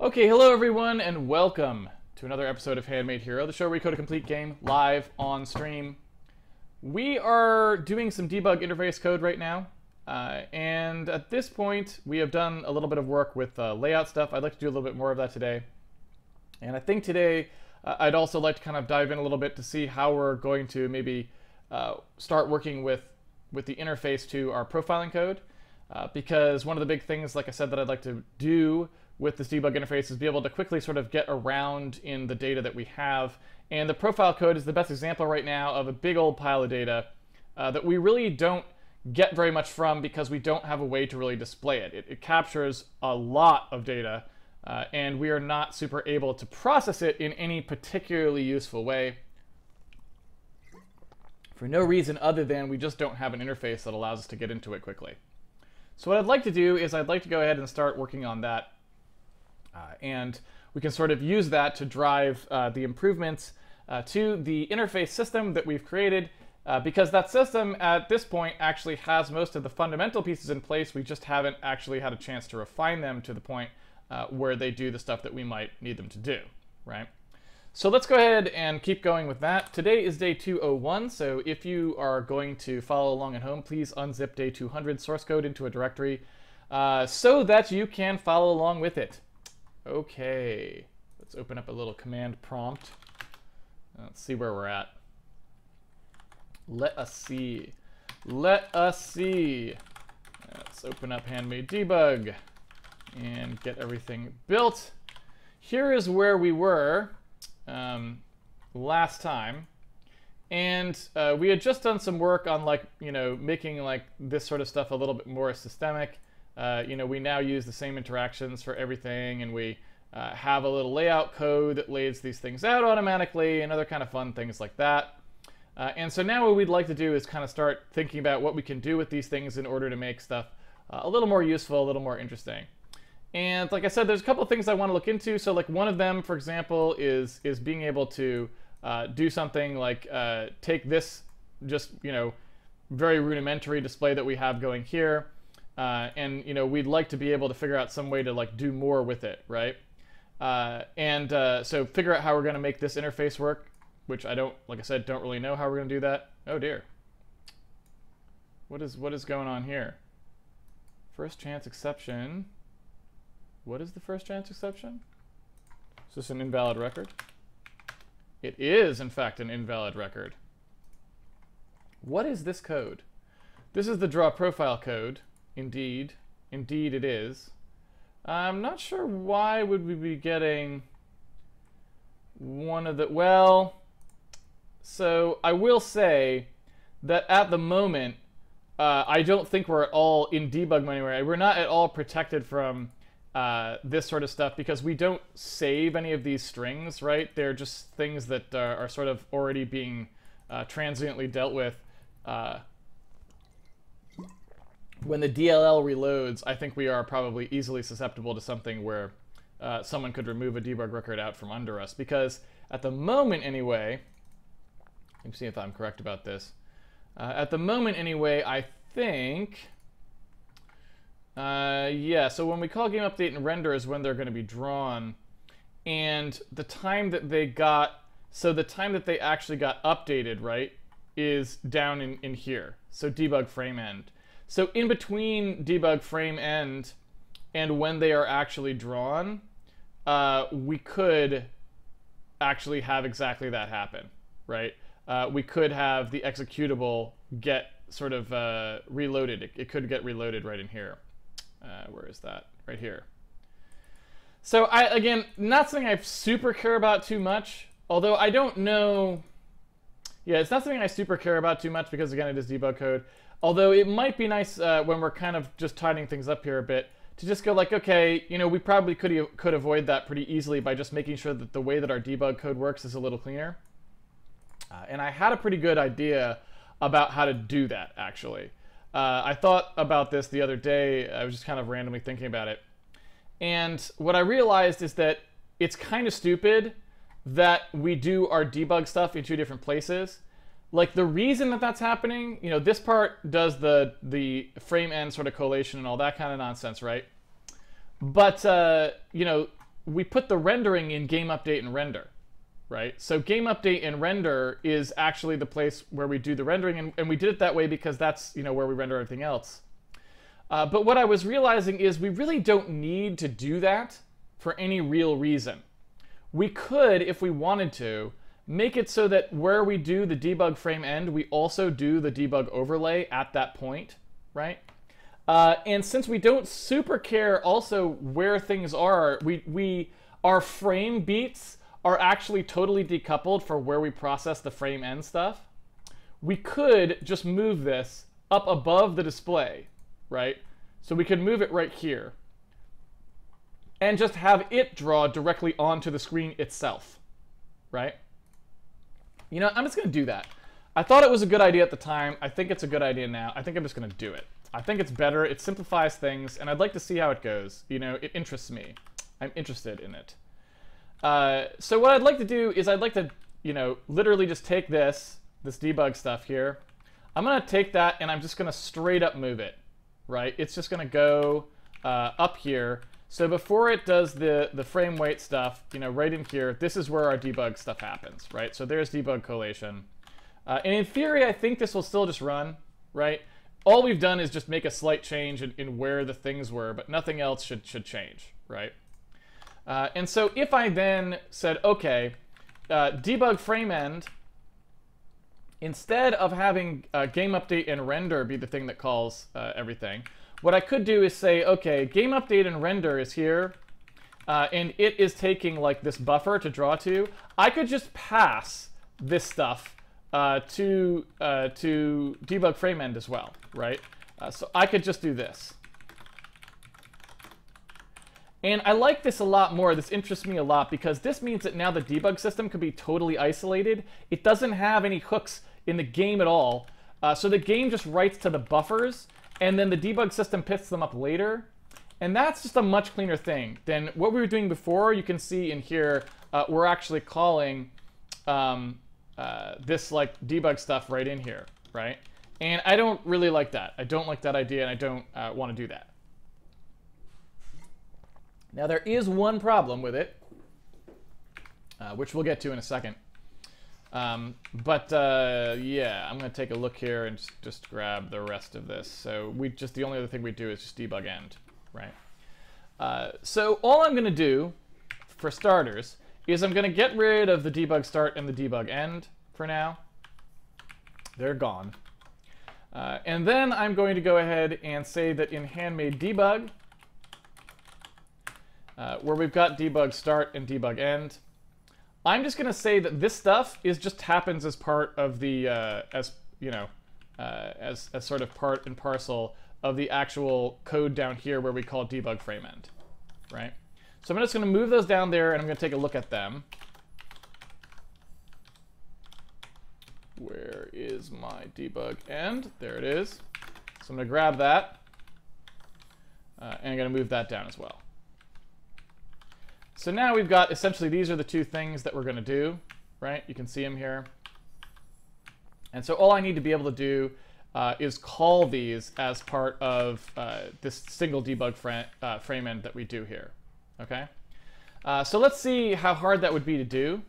Okay, hello everyone, and welcome to another episode of Handmade Hero, the show where we code a complete game live on stream. We are doing some debug interface code right now, and at this point, we have done a little bit of work with layout stuff. I'd like to do a little bit more of that today. And I think today, I'd also like to kind of dive in a little bit to see how we're going to maybe start working with the interface to our profiling code. Because one of the big things, like I said, that I'd like to do with this debug interface is be able to quickly sort of get around in the data that we have. And the profile code is the best example right now of a big old pile of data that we really don't get very much from because we don't have a way to really display it. It captures a lot of data, and we are not super able to process it in any particularly useful way for no reason other than we just don't have an interface that allows us to get into it quickly. So what I'd like to do is I'd like to go ahead and start working on that. And we can sort of use that to drive the improvements to the interface system that we've created, because that system at this point actually has most of the fundamental pieces in place. We just haven't actually had a chance to refine them to the point where they do the stuff that we might need them to do, right? So let's go ahead and keep going with that. Today is day 201, so if you are going to follow along at home, please unzip day 200 source code into a directory so that you can follow along with it. Okay, let's open up a little command prompt. Let's see where we're at. Let us see. Let us see. Let's open up Handmade Debug and get everything built. Here is where we were last time, and we had just done some work on making this sort of stuff a little bit more systemic. We now use the same interactions for everything, and we have a little layout code that lays these things out automatically and other kind of fun things like that. And so now what we'd like to do is kind of start thinking about what we can do with these things in order to make stuff a little more useful, a little more interesting. And like I said, there's a couple of things I want to look into. So like one of them, for example, is being able to do something like take this just, very rudimentary display that we have going here. And we'd like to be able to figure out some way to do more with it, right? So figure out how we're going to make this interface work, which I don't, like I said, don't really know how we're going to do that. Oh dear. What is going on here? First chance exception. What is the first chance exception? Is this an invalid record? It is, in fact, an invalid record. What is this code? This is the draw profile code. Indeed. Indeed it is. I'm not sure why would we be getting one of the... Well, so I will say that at the moment, I don't think we're at all in debug mode anyway. We're not at all protected from this sort of stuff because we don't save any of these strings, right? They're just things that are sort of already being transiently dealt with. When the DLL reloads, I think we are probably easily susceptible to something where someone could remove a debug record out from under us. Because at the moment anyway, let me see if I'm correct about this. At the moment anyway, I think... yeah, so when we call game update and render is when they're going to be drawn. And the time that they got, so the time that they actually got updated, right, is down in here. So debug frame end. So in between debug frame end and when they are actually drawn, we could actually have exactly that happen, right? We could have the executable get sort of reloaded. It could get reloaded right in here. Where is that? Right here. So again, not something I super care about too much, although I don't know. Yeah, it's not something I super care about too much because again, it is debug code. Although it might be nice when we're kind of just tidying things up here a bit to just go like, okay, we probably could avoid that pretty easily by just making sure that the way that our debug code works is a little cleaner. And I had a pretty good idea about how to do that, actually. I thought about this the other day. I was just kind of randomly thinking about it. And what I realized is that it's kind of stupid that we do our debug stuff in two different places. Like the reason that that's happening, this part does the frame end sort of collation and all that kind of nonsense, right? But, we put the rendering in game update and render, right? So game update and render is actually the place where we do the rendering, and we did it that way because that's, you know, where we render everything else. But what I was realizing is we really don't need to do that for any real reason. We could, if we wanted to, make it so that where we do the debug frame end, we also do the debug overlay at that point, right? And since we don't super care also where things are, our frame beats are actually totally decoupled for where we process the frame end stuff. We could just move this up above the display, right? So we could move it right here and just have it draw directly onto the screen itself, right? You know, I'm just going to do that. I thought it was a good idea at the time. I think it's a good idea now. I think I'm just going to do it. I think it's better. It simplifies things, and I'd like to see how it goes. You know, it interests me. I'm interested in it. So what I'd like to do is I'd like to, you know, literally just take this debug stuff here. I'm going to take that, and I'm just going to straight up move it, right? It's just going to go up here. So before it does the frame weight stuff, you know, right in here, this is where our debug stuff happens, right? So there's debug collation. And in theory, I think this will still just run, right? All we've done is just make a slight change in where the things were, but nothing else should change, right? And so if I then said, okay, debug frame end, instead of having game update and render be the thing that calls everything, what I could do is say, okay, game update and render is here, and it is taking like this buffer to draw to. I could just pass this stuff to debug frame end as well, right? So I could just do this. And I like this a lot more. This interests me a lot because this means that now the debug system can be totally isolated. It doesn't have any hooks in the game at all. So the game just writes to the buffers, and then the debug system picks them up later. And that's just a much cleaner thing than what we were doing before. You can see in here, we're actually calling this like debug stuff right in here, right? And I don't really like that. I don't like that idea, and I don't want to do that. Now there is one problem with it, which we'll get to in a second. Yeah, I'm going to take a look here and just grab the rest of this. So the only other thing we do is just debug end, right? So all I'm going to do, for starters, is I'm going to get rid of the debug start and the debug end for now. They're gone. And then I'm going to go ahead and say that in Handmade debug, where we've got debug start and debug end, I'm just going to say that this stuff just happens as part of the, as sort of part and parcel of the actual code down here where we call debug frame end, right? So I'm just going to move those down there, and I'm going to take a look at them. Where is my debug end? There it is. So I'm going to grab that, and I'm going to move that down as well. So now we've got, essentially, these are the two things that we're going to do, right? You can see them here. And so all I need to be able to do is call these as part of this single debug frame end that we do here, okay? So let's see how hard that would be to do.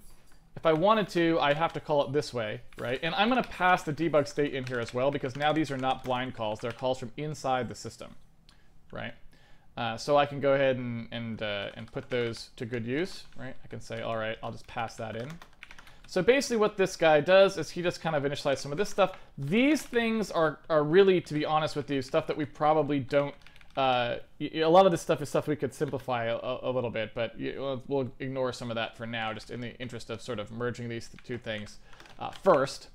If I wanted to, I'd have to call it this way, right? And I'm going to pass the debug state in here as well, because now these are not blind calls. They're calls from inside the system, right? So I can go ahead and put those to good use, right? I can say, all right, I'll just pass that in. So basically what this guy does is he just kind of initializes some of this stuff. These things are really, to be honest with you, stuff that we probably don't, a lot of this stuff is stuff we could simplify a little bit, but we'll ignore some of that for now, just in the interest of sort of merging these two things first.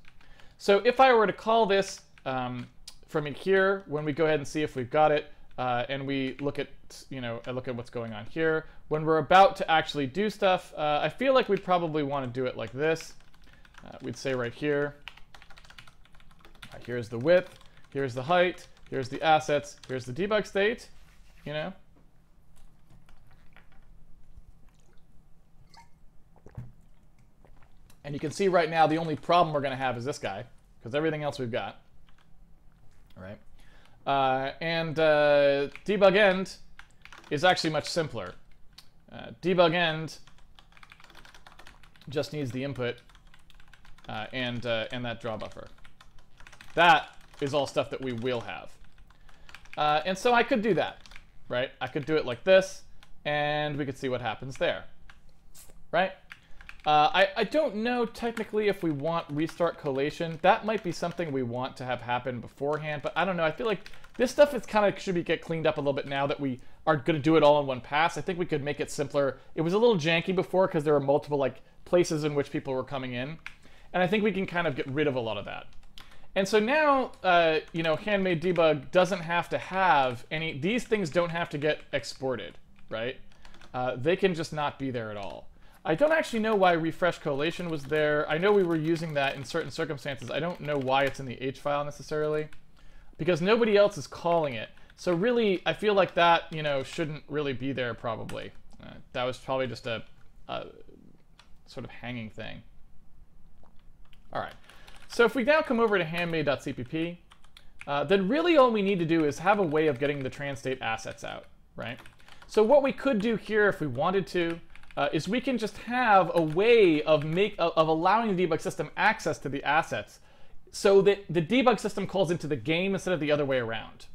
So if I were to call this from in here, when we go ahead and see if we've got it, and we look at, look at what's going on here. When we're about to actually do stuff, I feel like we'd probably want to do it like this. We'd say right here, here's the width, here's the height, here's the assets, here's the debug state, And you can see right now the only problem we're going to have is this guy, because everything else we've got, all right? Debug end is actually much simpler. Debug end just needs the input and that draw buffer. That is all stuff that we will have. And so I could do that, right? I could do it like this, and we could see what happens there, right? I don't know technically if we want restart collation. That might be something we want to have happen beforehand, but I don't know. I feel like this stuff is kind of should get cleaned up a little bit now that we are going to do it all in one pass. I think we could make it simpler. It was a little janky before because there were multiple like places in which people were coming in, and I think we can kind of get rid of a lot of that. And so now, you know, Handmade Debug doesn't have to have any. These things don't have to get exported, right? They can just not be there at all. I don't actually know why refresh collation was there. I know we were using that in certain circumstances. I don't know why it's in the H file necessarily, because nobody else is calling it. So really, I feel like that, you know, shouldn't really be there probably. That was probably just a sort of hanging thing. All right. So if we now come over to handmade.cpp, then really all we need to do is have a way of getting the transstate assets out, right? So what we could do here if we wanted to is we can just have a way of allowing the debug system access to the assets so that the debug system calls into the game instead of the other way around,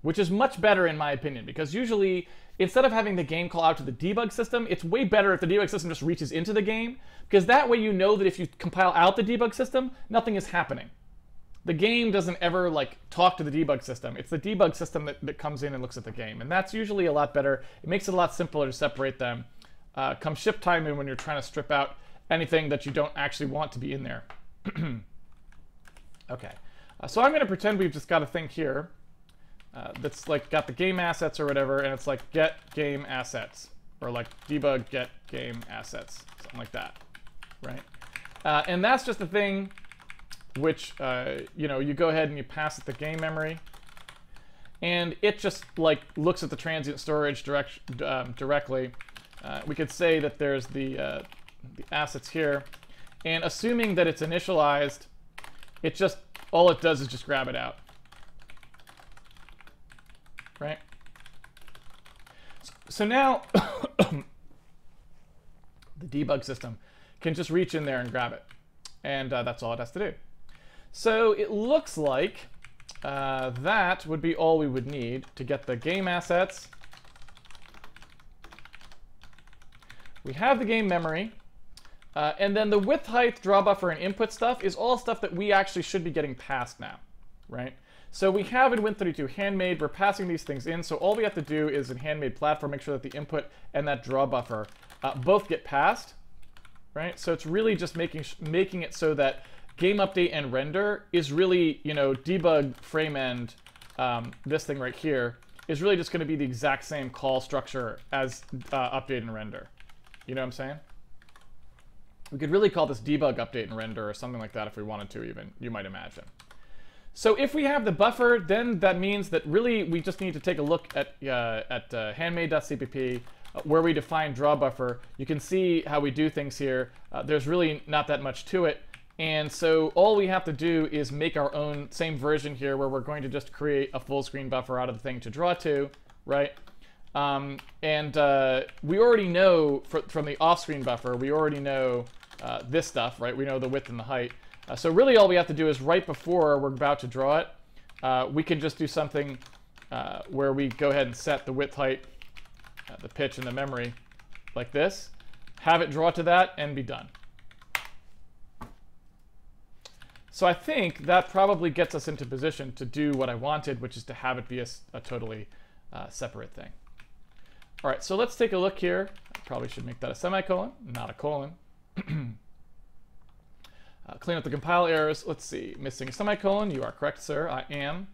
which is much better in my opinion, because usually instead of having the game call out to the debug system, it's way better if the debug system just reaches into the game, because that way you know that if you compile out the debug system, nothing is happening. The game doesn't ever like talk to the debug system. It's the debug system that comes in and looks at the game, and that's usually a lot better. It makes it a lot simpler to separate them. Come ship time in when you're trying to strip out anything that you don't actually want to be in there. Okay, so I'm going to pretend we've just got a thing here that's like got the game assets or whatever, and it's like get game assets, or like debug get game assets, something like that, right? And that's just a thing which you know, you go ahead and you pass it the game memory, and it just like looks at the transient storage directly. We could say that there's the assets here, and assuming that it's initialized, it just, all it does is just grab it out, right? So now the debug system can just reach in there and grab it, and that's all it has to do. So it looks like that would be all we would need to get the game assets. We have the game memory, and then the width, height, draw buffer, and input stuff is all stuff that we actually should be getting past now, right? So we have in Win32 Handmade, we're passing these things in, so all we have to do is in Handmade platform make sure that the input and that draw buffer both get passed, right? So it's really just making it so that game update and render is really, you know, debug frame end, this thing right here, is really just going to be the exact same call structure as update and render. You know what I'm saying? We could really call this debug update and render or something like that if we wanted to even, you might imagine. So if we have the buffer, then that means that really we just need to take a look at handmade.cpp where we define draw buffer. You can see how we do things here. There's really not that much to it. And so all we have to do is make our own same version here where we're going to just create a full screen buffer out of the thing to draw to, right? We already know from the off-screen buffer, we already know this stuff, right? We know the width and the height. So really all we have to do is right before we're about to draw it, we can just do something where we go ahead and set the width, height, the pitch, and the memory like this, have it draw to that, and be done. So I think that probably gets us into position to do what I wanted, which is to have it be a totally separate thing. All right, so let's take a look here. I probably should make that a semicolon, not a colon. Clean up the compile errors. Let's see, missing a semicolon. You are correct, sir. I am.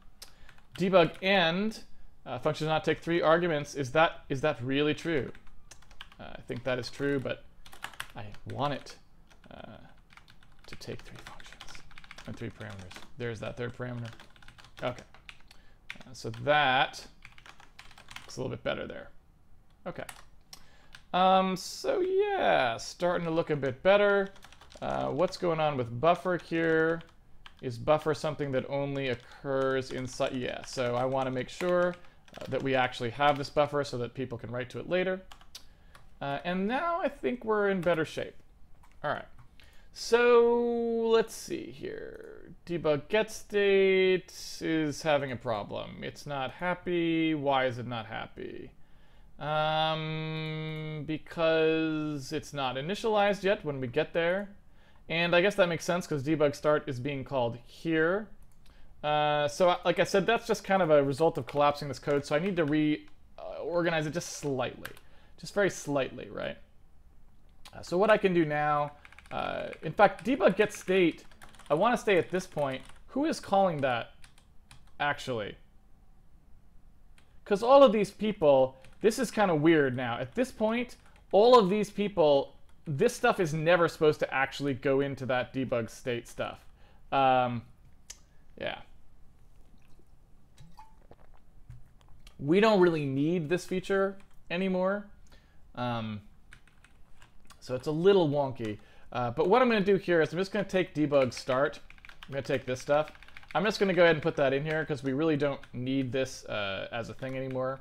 Debug end. Function does not take 3 arguments. Is that really true? I think that is true, but I want it to take 3 functions and 3 parameters. There's that third parameter. Okay. So that looks a little bit better there. Okay. So yeah, starting to look a bit better. What's going on with buffer here? Is buffer something that only occurs inside? Yeah, so I want to make sure that we actually have this buffer so that people can write to it later. And now I think we're in better shape. All right. So let's see here. Debug get state is having a problem. It's not happy. Why is it not happy? Because it's not initialized yet when we get there. And I guess that makes sense because debug start is being called here. So like I said, that's just kind of a result of collapsing this code. So I need to reorganize it just slightly. Just very slightly, right? So what I can do now, in fact, debug get state, I want to stay at this point. Who is calling that, actually? Because all of these people, this is kind of weird now. At this point, all of these people, this stuff is never supposed to actually go into that debug state stuff. Yeah. We don't really need this feature anymore. So it's a little wonky. But what I'm going to do here is I'm just going to take debug start. I'm going to take this stuff. I'm just going to go ahead and put that in here because we really don't need this as a thing anymore.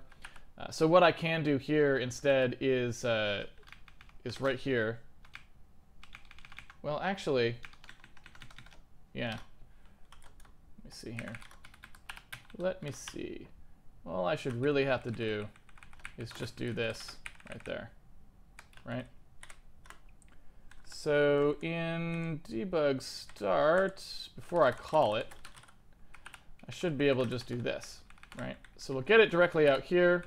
So what I can do here instead is right here. Well, actually, yeah. Let me see here. Let me see. All I should really have to do is just do this right there, right? So in debug start, before I call it, I should be able to just do this, right? So we'll get it directly out here.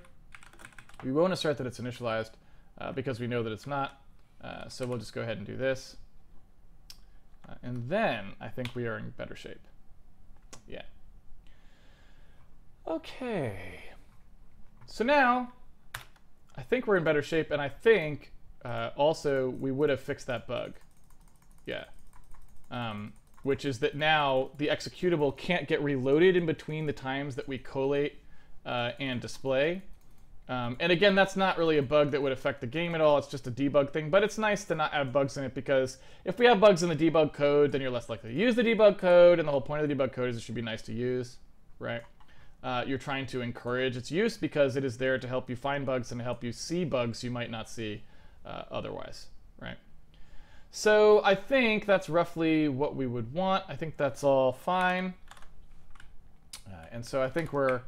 We won't assert that it's initialized because we know that it's not. So we'll just go ahead and do this. And then I think we are in better shape. Yeah. Okay. So now I think we're in better shape, and I think also we would have fixed that bug. Yeah. Which is that now the executable can't get reloaded in between the times that we collate and display. And again, that's not really a bug that would affect the game at all. It's just a debug thing. But it's nice to not have bugs in it because if we have bugs in the debug code, then you're less likely to use the debug code. And the whole point of the debug code is it should be nice to use, right? You're trying to encourage its use because it is there to help you find bugs and to help you see bugs you might not see otherwise, right? So I think that's roughly what we would want. I think that's all fine. And so I think we're,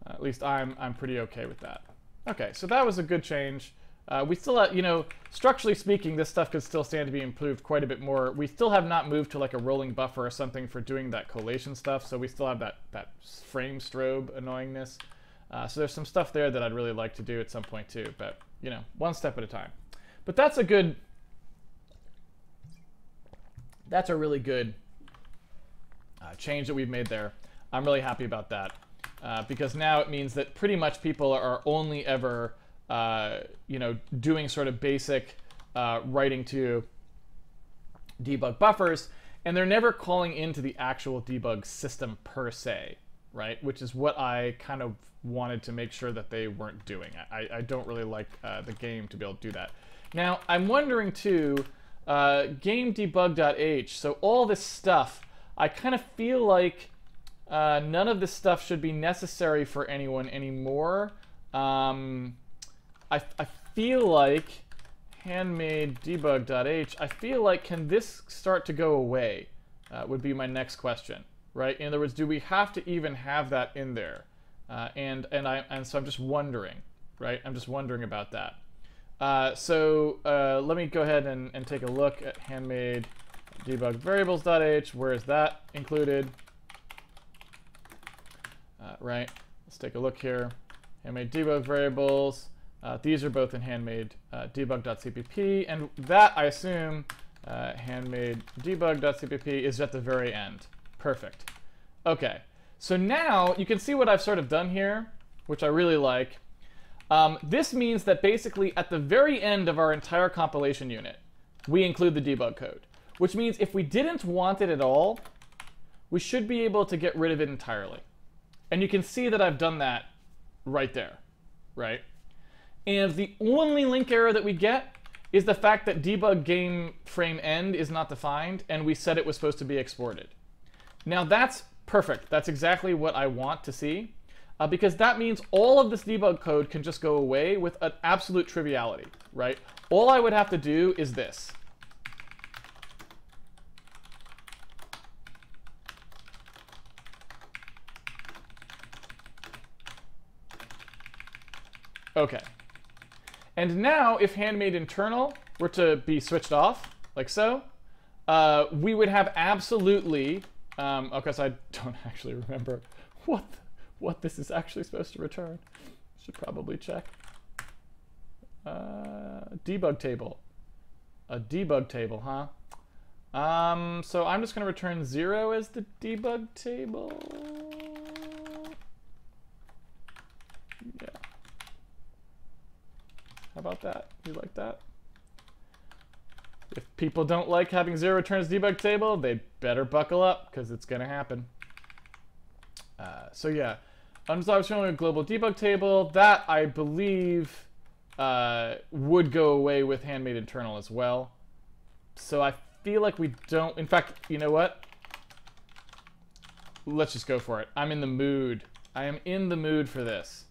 at least I'm pretty okay with that. Okay, so that was a good change. We still have, you know, structurally speaking, this stuff could still stand to be improved quite a bit more. We still have not moved to like a rolling buffer or something for doing that collation stuff, so we still have that frame strobe annoyingness. So there's some stuff there that I'd really like to do at some point too, but, you know, one step at a time. But that's a really good change that we've made there. I'm really happy about that. Because now it means that pretty much people are only ever, you know, doing sort of basic writing to debug buffers, and they're never calling into the actual debug system per se, right? Which is what I kind of wanted to make sure that they weren't doing. I don't really like the game to be able to do that. Now, I'm wondering too, game debug.h, so all this stuff, I kind of feel like none of this stuff should be necessary for anyone anymore. I feel like handmade debug.h, I feel like can this start to go away would be my next question, right? In other words, do we have to even have that in there? And so I'm just wondering, right? I'm just wondering about that. So let me go ahead and take a look at handmade debug variables.h. Where is that included? Right, let's take a look here. Handmade debug variables. These are both in handmade debug.cpp, and that, I assume, handmade debug.cpp is at the very end. Perfect. Okay, so now you can see what I've sort of done here, which I really like. This means that basically at the very end of our entire compilation unit, we include the debug code, which means if we didn't want it at all, we should be able to get rid of it entirely. And you can see that I've done that right there, right? And the only link error that we get is the fact that debug game frame end is not defined, and we said it was supposed to be exported. Now that's perfect. That's exactly what I want to see. because that means all of this debug code can just go away with an absolute triviality, right? All I would have to do is this. Okay. And now, if handmade internal were to be switched off, like so, we would have absolutely, okay, so I don't actually remember what this is actually supposed to return. Should probably check. Debug table. A debug table, huh? So I'm just going to return 0 as the debug table. Yeah. How about that? You like that? If people don't like having 0 returns debug table, they better buckle up, because it's going to happen. So yeah, unresolved showing a global debug table. That, I believe, would go away with handmade internal as well. So I feel like we don't... In fact, you know what? Let's just go for it. I'm in the mood. I am in the mood for this.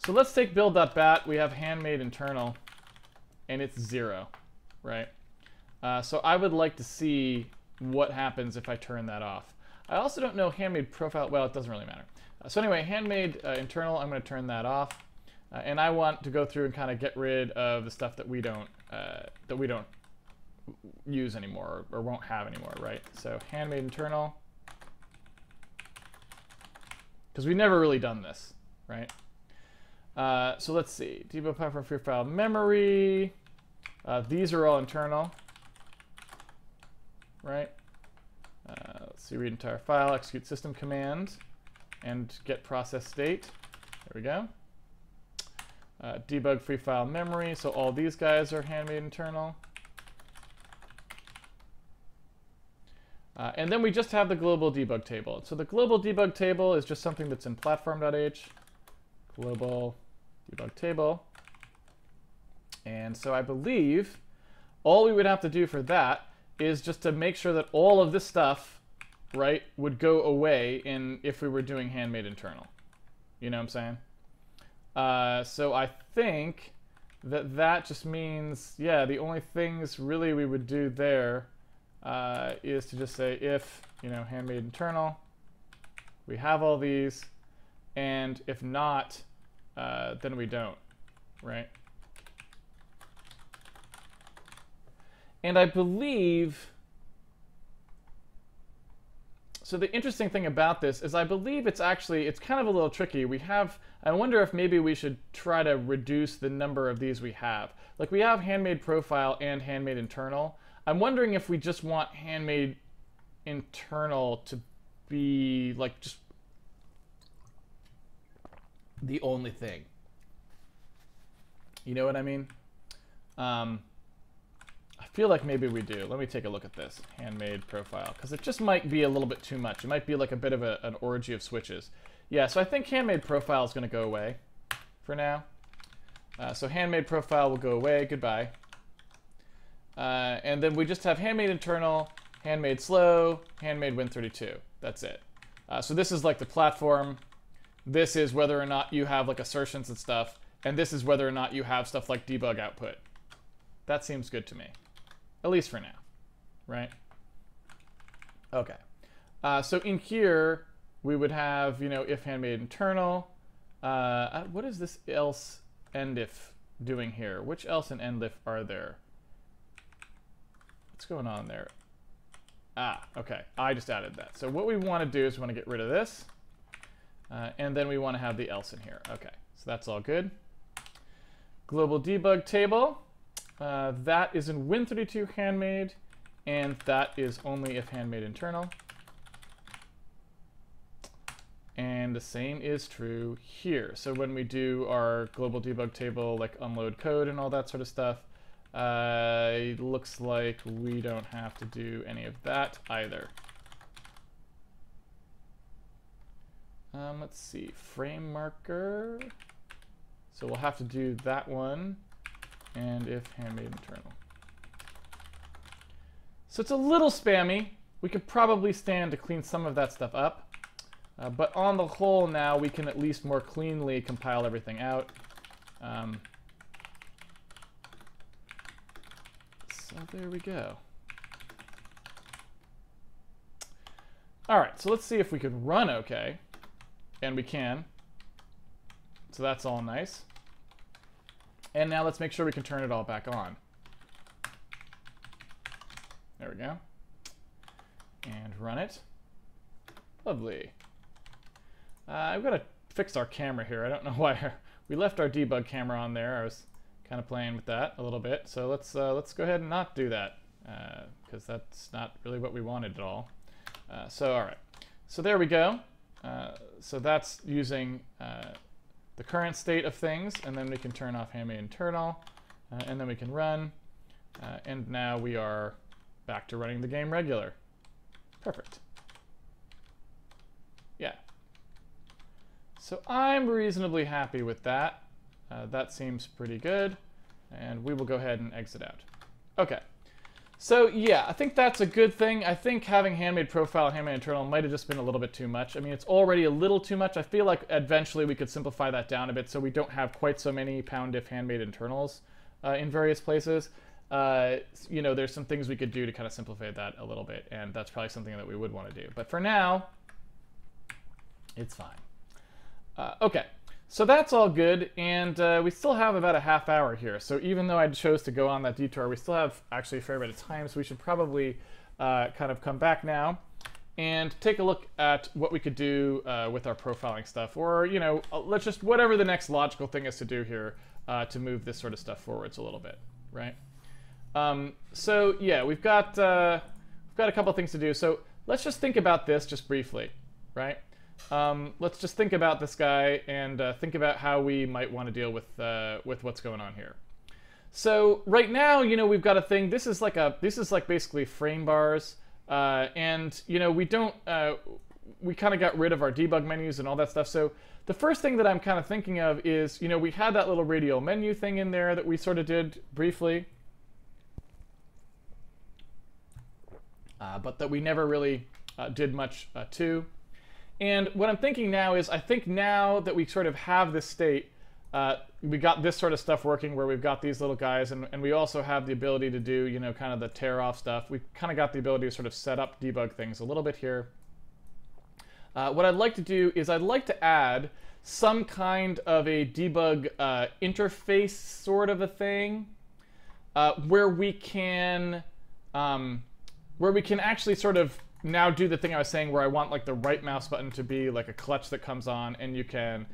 So let's take build.bat. We have handmade internal, and it's 0, right? So I would like to see what happens if I turn that off. I also don't know handmade profile. Well, it doesn't really matter. So anyway, handmade internal, I'm going to turn that off. And I want to go through and kind of get rid of the stuff that we don't use anymore or won't have anymore, right? So handmade internal, because we've never really done this, right? So let's see, debug file for free file memory. These are all internal, right? Let's see, read entire file, execute system command, and get process state. There we go. Debug free file memory, so all these guys are handmade internal. And then we just have the global debug table. So the global debug table is just something that's in platform.h. Global debug table. And so I believe all we would have to do for that is just to make sure that all of this stuff, right, would go away if we were doing handmade internal. You know what I'm saying? So I think that just means, yeah, the only things really we would do there is to just say if, handmade internal, we have all these, and if not, then we don't, right? And I believe, so the interesting thing about this is I believe it's kind of a little tricky. I wonder if maybe we should try to reduce the number of these we have. Like we have handmade profile and handmade internal. I'm wondering if we just want handmade internal to be like just the only thing. You know what I mean? I feel like maybe we do. Let me take a look at this handmade profile, because it just might be a little bit too much. It might be like a bit of an orgy of switches. Yeah, so I think handmade profile is going to go away for now. So handmade profile will go away. Goodbye. And then we just have handmade internal, handmade slow, handmade Win32. That's it. So this is like the platform. This is whether or not you have like assertions and stuff. And this is whether or not you have stuff like debug output. That seems good to me. At least for now, right? Okay. So in here, we would have, if handmade internal. What is this else end if doing here? Which else and end if are there? What's going on there? Okay. I just added that. So what we want to do is we want to get rid of this. And then we want to have the else in here. Okay. So that's all good. Global debug table. That is in Win32 handmade, and that is only if handmade internal. And the same is true here. So when we do our global debug table, like unload code and all that sort of stuff, it looks like we don't have to do any of that either. Let's see, frame marker. So we'll have to do that one. And if handmade internal. So it's a little spammy. We could probably stand to clean some of that stuff up. But on the whole now, we can at least more cleanly compile everything out. So there we go. All right, so let's see if we can run okay. And we can. So that's all nice. And now let's make sure we can turn it all back on. There we go. And run it. Lovely. I've got to fix our camera here. I don't know why we left our debug camera on there. I was kind of playing with that a little bit. So let's go ahead and not do that because that's not really what we wanted at all. So all right. So there we go. So that's using the current state of things, and then we can turn off Handmade internal, and then we can run, and now we are back to running the game regular. Perfect. Yeah. So I'm reasonably happy with that. That seems pretty good, and we will go ahead and exit out. Okay. So yeah, I think that's a good thing. I think having Handmade profile and Handmade internal might have just been a little bit too much. I mean, it's already a little too much. I feel like eventually we could simplify that down a bit so we don't have quite so many pound-if Handmade internals in various places. You know, there's some things we could do to kind of simplify that a little bit, and that's probably something that we would want to do. But for now, it's fine. Okay. So that's all good, and we still have about a half hour here. So even though I chose to go on that detour, we still have actually a fair bit of time, so we should probably kind of come back now and take a look at what we could do with our profiling stuff, or, you know, let's just, whatever the next logical thing is to do here to move this sort of stuff forwards a little bit, right? So yeah, we've got a couple things to do. So let's just think about this just briefly, right? Let's just think about this guy and think about how we might want to deal with what's going on here. So right now, you know, we've got a thing. This is like basically frame bars, and you know, we kind of got rid of our debug menus and all that stuff. So the first thing that I'm kind of thinking of is, you know, we had that little radial menu thing in there that we sort of did briefly, but that we never really did much to. And what I'm thinking now is, I think now that we sort of have this state, we got this sort of stuff working where we've got these little guys, and we also have the ability to do, you know, kind of the tear off stuff. We've kind of got the ability to sort of set up debug things a little bit here. What I'd like to do is I'd like to add some kind of a debug interface sort of a thing where we can actually sort of now do the thing I was saying where I want like the right mouse button to be like a clutch that comes on and you can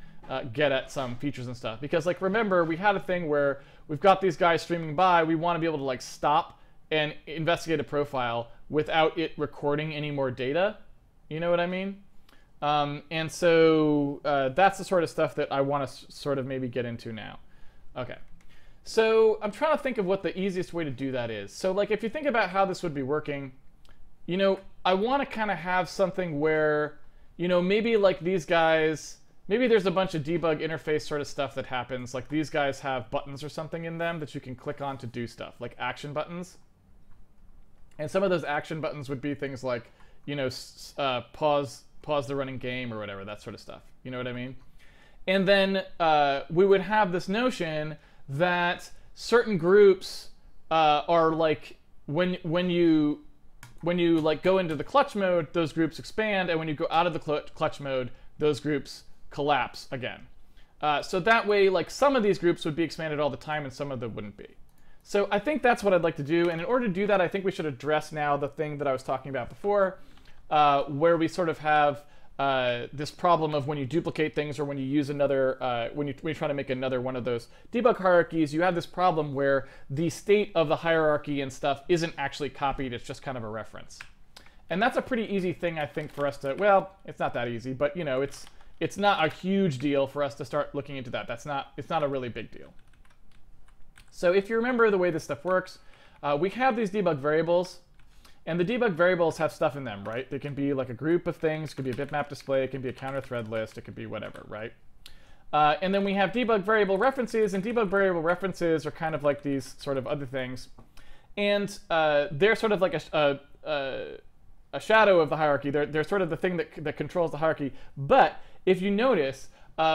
get at some features and stuff. Because like, remember, we had a thing where we've got these guys streaming by, we want to be able to like stop and investigate a profile without it recording any more data. You know what I mean? And so that's the sort of stuff that I want to sort of maybe get into now. Okay. So I'm trying to think of what the easiest way to do that is. So like, if you think about how this would be working, you know, I want to kind of have something where, you know, maybe like these guys, maybe there's a bunch of debug interface sort of stuff that happens. Like these guys have buttons or something in them that you can click on to do stuff, like action buttons. And some of those action buttons would be things like, you know, pause the running game or whatever, that sort of stuff. You know what I mean? And then we would have this notion that certain groups are like, when you like go into the clutch mode, those groups expand, and when you go out of the clutch mode, those groups collapse again. So that way, like, some of these groups would be expanded all the time and some of them wouldn't be. So I think that's what I'd like to do, and in order to do that, I think we should address now the thing that I was talking about before, where we sort of have this problem of when you duplicate things or when you use another, when you try to make another one of those debug hierarchies, you have this problem where the state of the hierarchy and stuff isn't actually copied, it's just kind of a reference. And that's a pretty easy thing, I think, for us to, well, it's not that easy, but you know, it's not a huge deal for us to start looking into that. It's not a really big deal. So if you remember the way this stuff works, we have these debug variables. And the debug variables have stuff in them, right? They can be like a group of things. It could be a bitmap display. It can be a counter thread list. It could be whatever, right? And then we have debug variable references. And debug variable references are kind of like these sort of other things. And they're sort of like a shadow of the hierarchy. They're sort of the thing that controls the hierarchy. But if you notice,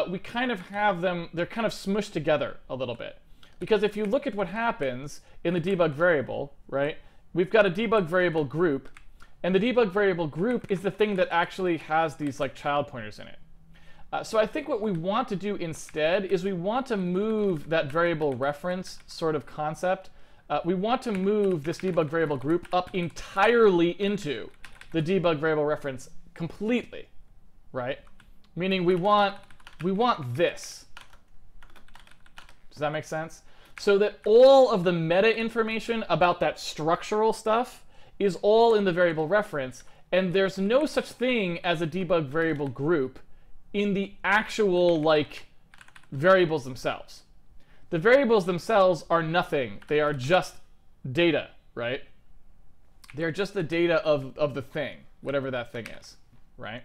we kind of have them, they're kind of smushed together a little bit. Because if you look at what happens in the debug variable, right, we've got a debug variable group, and the debug variable group is the thing that actually has these like child pointers in it. So I think what we want to do instead is we want to move that variable reference sort of concept. We want to move this debug variable group up entirely into the debug variable reference completely, right? Meaning we want this. Does that make sense? So that all of the meta information about that structural stuff is all in the variable reference, and there's no such thing as a debug variable group in the actual like variables themselves. The variables themselves are nothing. They are just data, right? They're just the data of the thing, whatever that thing is, right?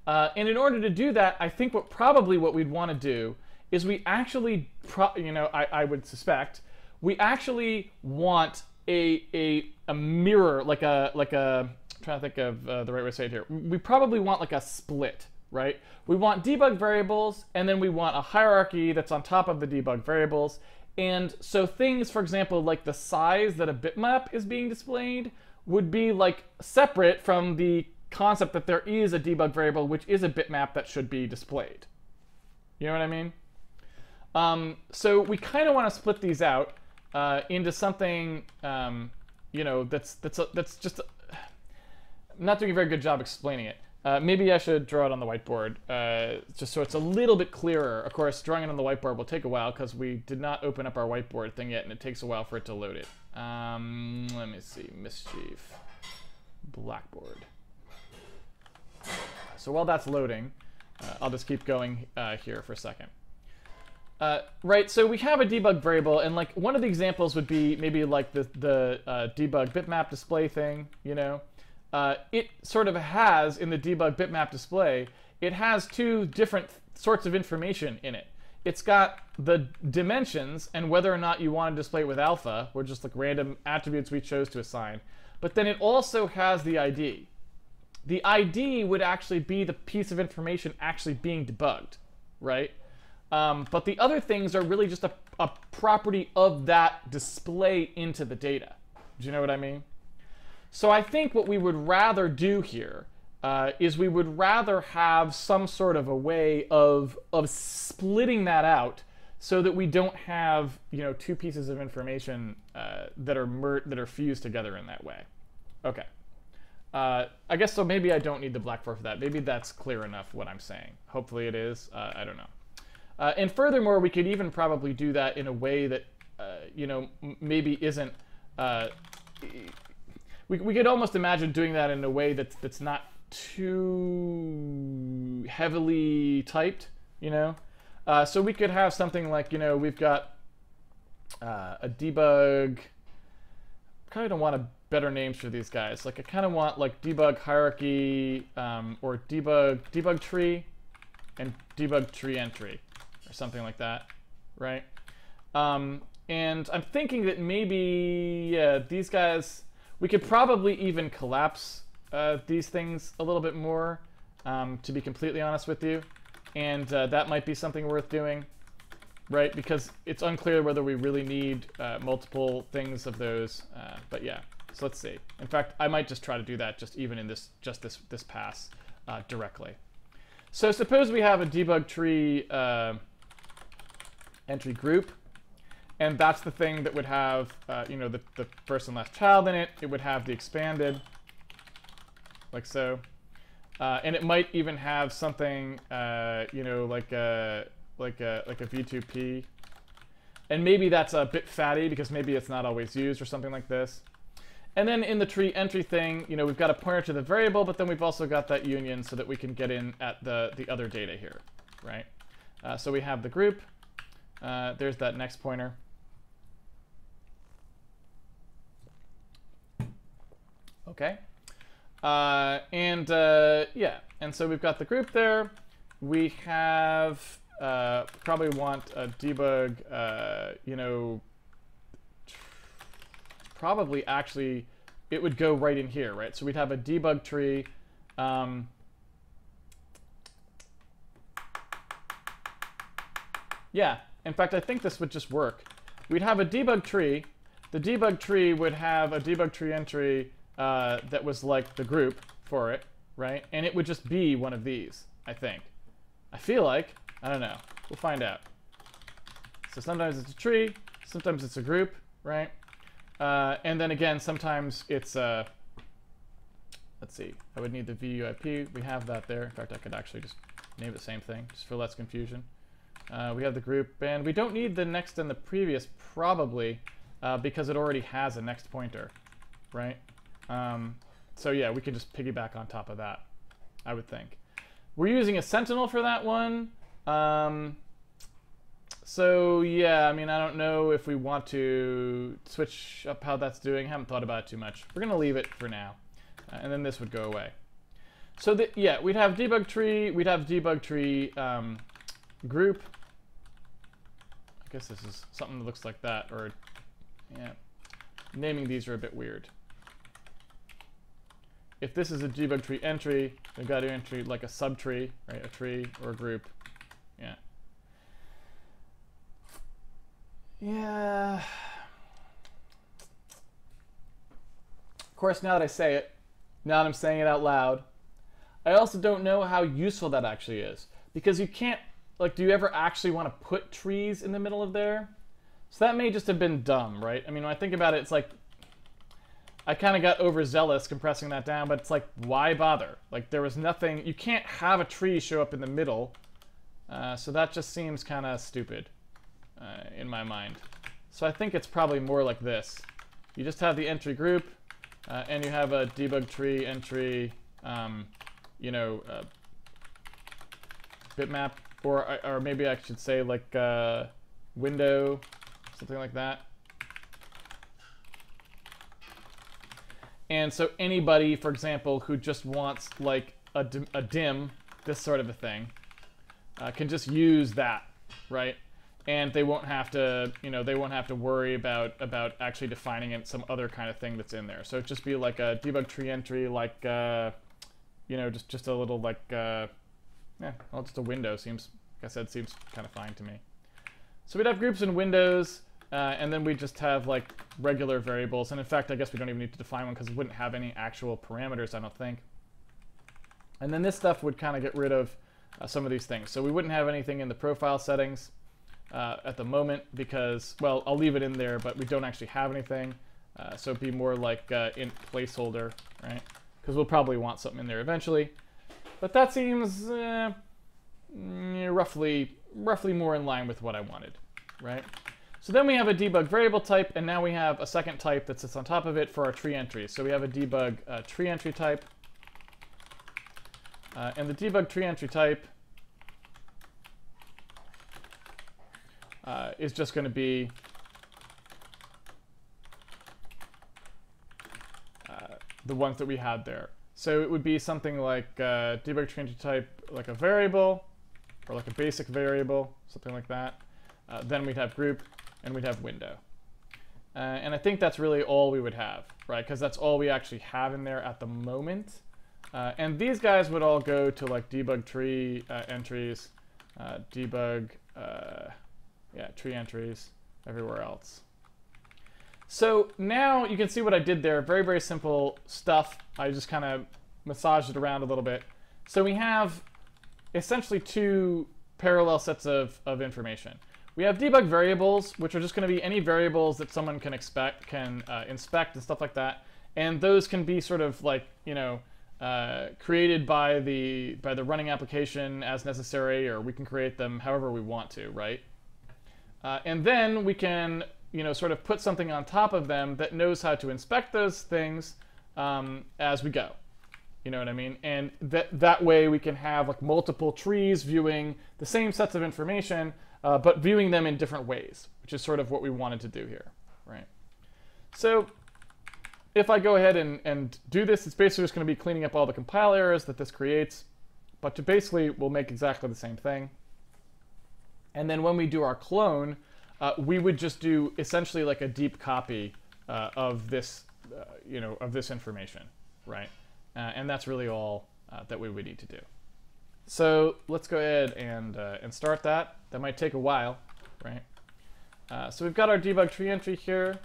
And in order to do that, I think what we'd want to do is we actually, I would suspect, we actually want a mirror, like a I'm trying to think of the right way to say it here. We probably want like a split, right? We want debug variables, and then we want a hierarchy that's on top of the debug variables. And so things, for example, like the size that a bitmap is being displayed would be like separate from the concept that there is a debug variable, which is a bitmap that should be displayed. You know what I mean? So we kind of want to split these out into something, that's just I'm not doing a very good job explaining it. Maybe I should draw it on the whiteboard, just so it's a little bit clearer. Of course, drawing it on the whiteboard will take a while because we did not open up our whiteboard thing yet, and it takes a while for it to load it. Let me see, mischief, blackboard. So while that's loading, I'll just keep going here for a second. Right, so we have a debug variable, and like one of the examples would be maybe like the debug bitmap display thing, it sort of has, in the debug bitmap display, it has two different sorts of information in it. It's got the dimensions and whether or not you want to display it with alpha, or just like random attributes we chose to assign. But then it also has the ID. The ID would actually be the piece of information actually being debugged, right? But the other things are really just a property of that display into the data. Do you know what I mean? So I think what we would rather do here is we would rather have some sort of a way of splitting that out so that we don't have two pieces of information that are fused together in that way. Okay. I guess so. Maybe I don't need the blackboard for that. Maybe that's clear enough what I'm saying. Hopefully it is. I don't know. And furthermore, we could even probably do that in a way that maybe isn't. We could almost imagine doing that in a way that's not too heavily typed, So we could have something like, we've got a debug. I kind of want better names for these guys. Like I kind of want like debug hierarchy or debug tree and debug tree entry or something like that, right? And I'm thinking that maybe these guys, we could probably even collapse these things a little bit more, to be completely honest with you. And that might be something worth doing, right? Because it's unclear whether we really need multiple things of those. But yeah, so let's see. In fact, I might just try to do that just even in this pass directly. So suppose we have a debug tree entry group. And that's the thing that would have, the first and last child in it. It would have the expanded, like so. And it might even have something, like a V2P. And maybe that's a bit fatty because maybe it's not always used or something like this. And then in the tree entry thing, we've got a pointer to the variable, but then we've also got that union so that we can get in at the other data here, right? So we have the group. There's that next pointer. Okay. Yeah, and so we've got the group there. We have probably want a debug, probably actually it would go right in here, right? So we'd have a debug tree. Yeah, in fact, I think this would just work. We'd have a debug tree. The debug tree would have a debug tree entry that was like the group for it, right? And it would just be one of these, I think. I feel like. I don't know. We'll find out. So sometimes it's a tree, sometimes it's a group, right? And then again, sometimes it's let's see, I would need the VUIP. We have that there. In fact, I could actually just name it the same thing, just for less confusion. We have the group, and we don't need the next and the previous, probably, because it already has a next pointer, right? So yeah, we can just piggyback on top of that, I would think. We're using a sentinel for that one. So yeah, I mean, I don't know if we want to switch up how that's doing. I haven't thought about it too much. We're gonna leave it for now, and then this would go away. So yeah, we'd have debug tree, we'd have debug tree group. I guess this is something that looks like that, or yeah, naming these are a bit weird. If this is a debug tree entry, we've got to entry like a subtree, right? A tree or a group. Yeah. Yeah. Of course, now that I say it, now that I'm saying it out loud, I also don't know how useful that actually is. Because you can't, like, do you ever actually want to put trees in the middle of there? So that may just have been dumb, right? I mean, when I think about it, it's like, I kind of got overzealous compressing that down, but it's like, why bother? Like, there was nothing, you can't have a tree show up in the middle. So that just seems kind of stupid in my mind. So I think it's probably more like this. You just have the entry group, and you have a debug tree entry, you know, bitmap, or maybe I should say like window, something like that. And so anybody, for example, who just wants like a dim, this sort of a thing, can just use that, right? And they won't have to, you know, they won't have to worry about actually defining it some other kind of thing that's in there. So it'd just be like a debug tree entry, like, you know, just a little like, yeah, well, just a window seems, like I said, seems kind of fine to me. So we'd have groups and windows, and then we just have like regular variables. And in fact, I guess we don't even need to define one because it wouldn't have any actual parameters, I don't think. And then this stuff would kind of get rid of some of these things. So we wouldn't have anything in the profile settings at the moment because, well, I'll leave it in there, but we don't actually have anything. So it'd be more like int placeholder, right? Because we'll probably want something in there eventually. But that seems roughly more in line with what I wanted, right? So then we have a debug variable type, and now we have a second type that sits on top of it for our tree entries. So we have a debug tree entry type. And the debug tree entry type is just going to be the ones that we had there. So it would be something like debug tree entry type, like a variable, or like a basic variable, something like that. Then we'd have group, and we'd have window. And I think that's really all we would have, right? Because that's all we actually have in there at the moment. And these guys would all go to like debug tree entries, debug, yeah, tree entries, everywhere else. So now you can see what I did there. Very, very simple stuff. I just kind of massaged it around a little bit. So we have essentially two parallel sets of information. We have debug variables, which are just going to be any variables that someone can inspect and stuff like that. And those can be sort of like, you know, created by the running application as necessary, or we can create them however we want to, right? And then we can, you know, sort of put something on top of them that knows how to inspect those things as we go. You know what I mean? And that way we can have like multiple trees viewing the same sets of information, but viewing them in different ways, which is sort of what we wanted to do here, right? So if I go ahead and do this, it's basically just going to be cleaning up all the compile errors that this creates, but to basically we'll make exactly the same thing. And then when we do our clone, we would just do essentially like a deep copy of this of this information, right? And that's really all that we would need to do. So let's go ahead and start that. That might take a while, right? So we've got our debug tree entry here.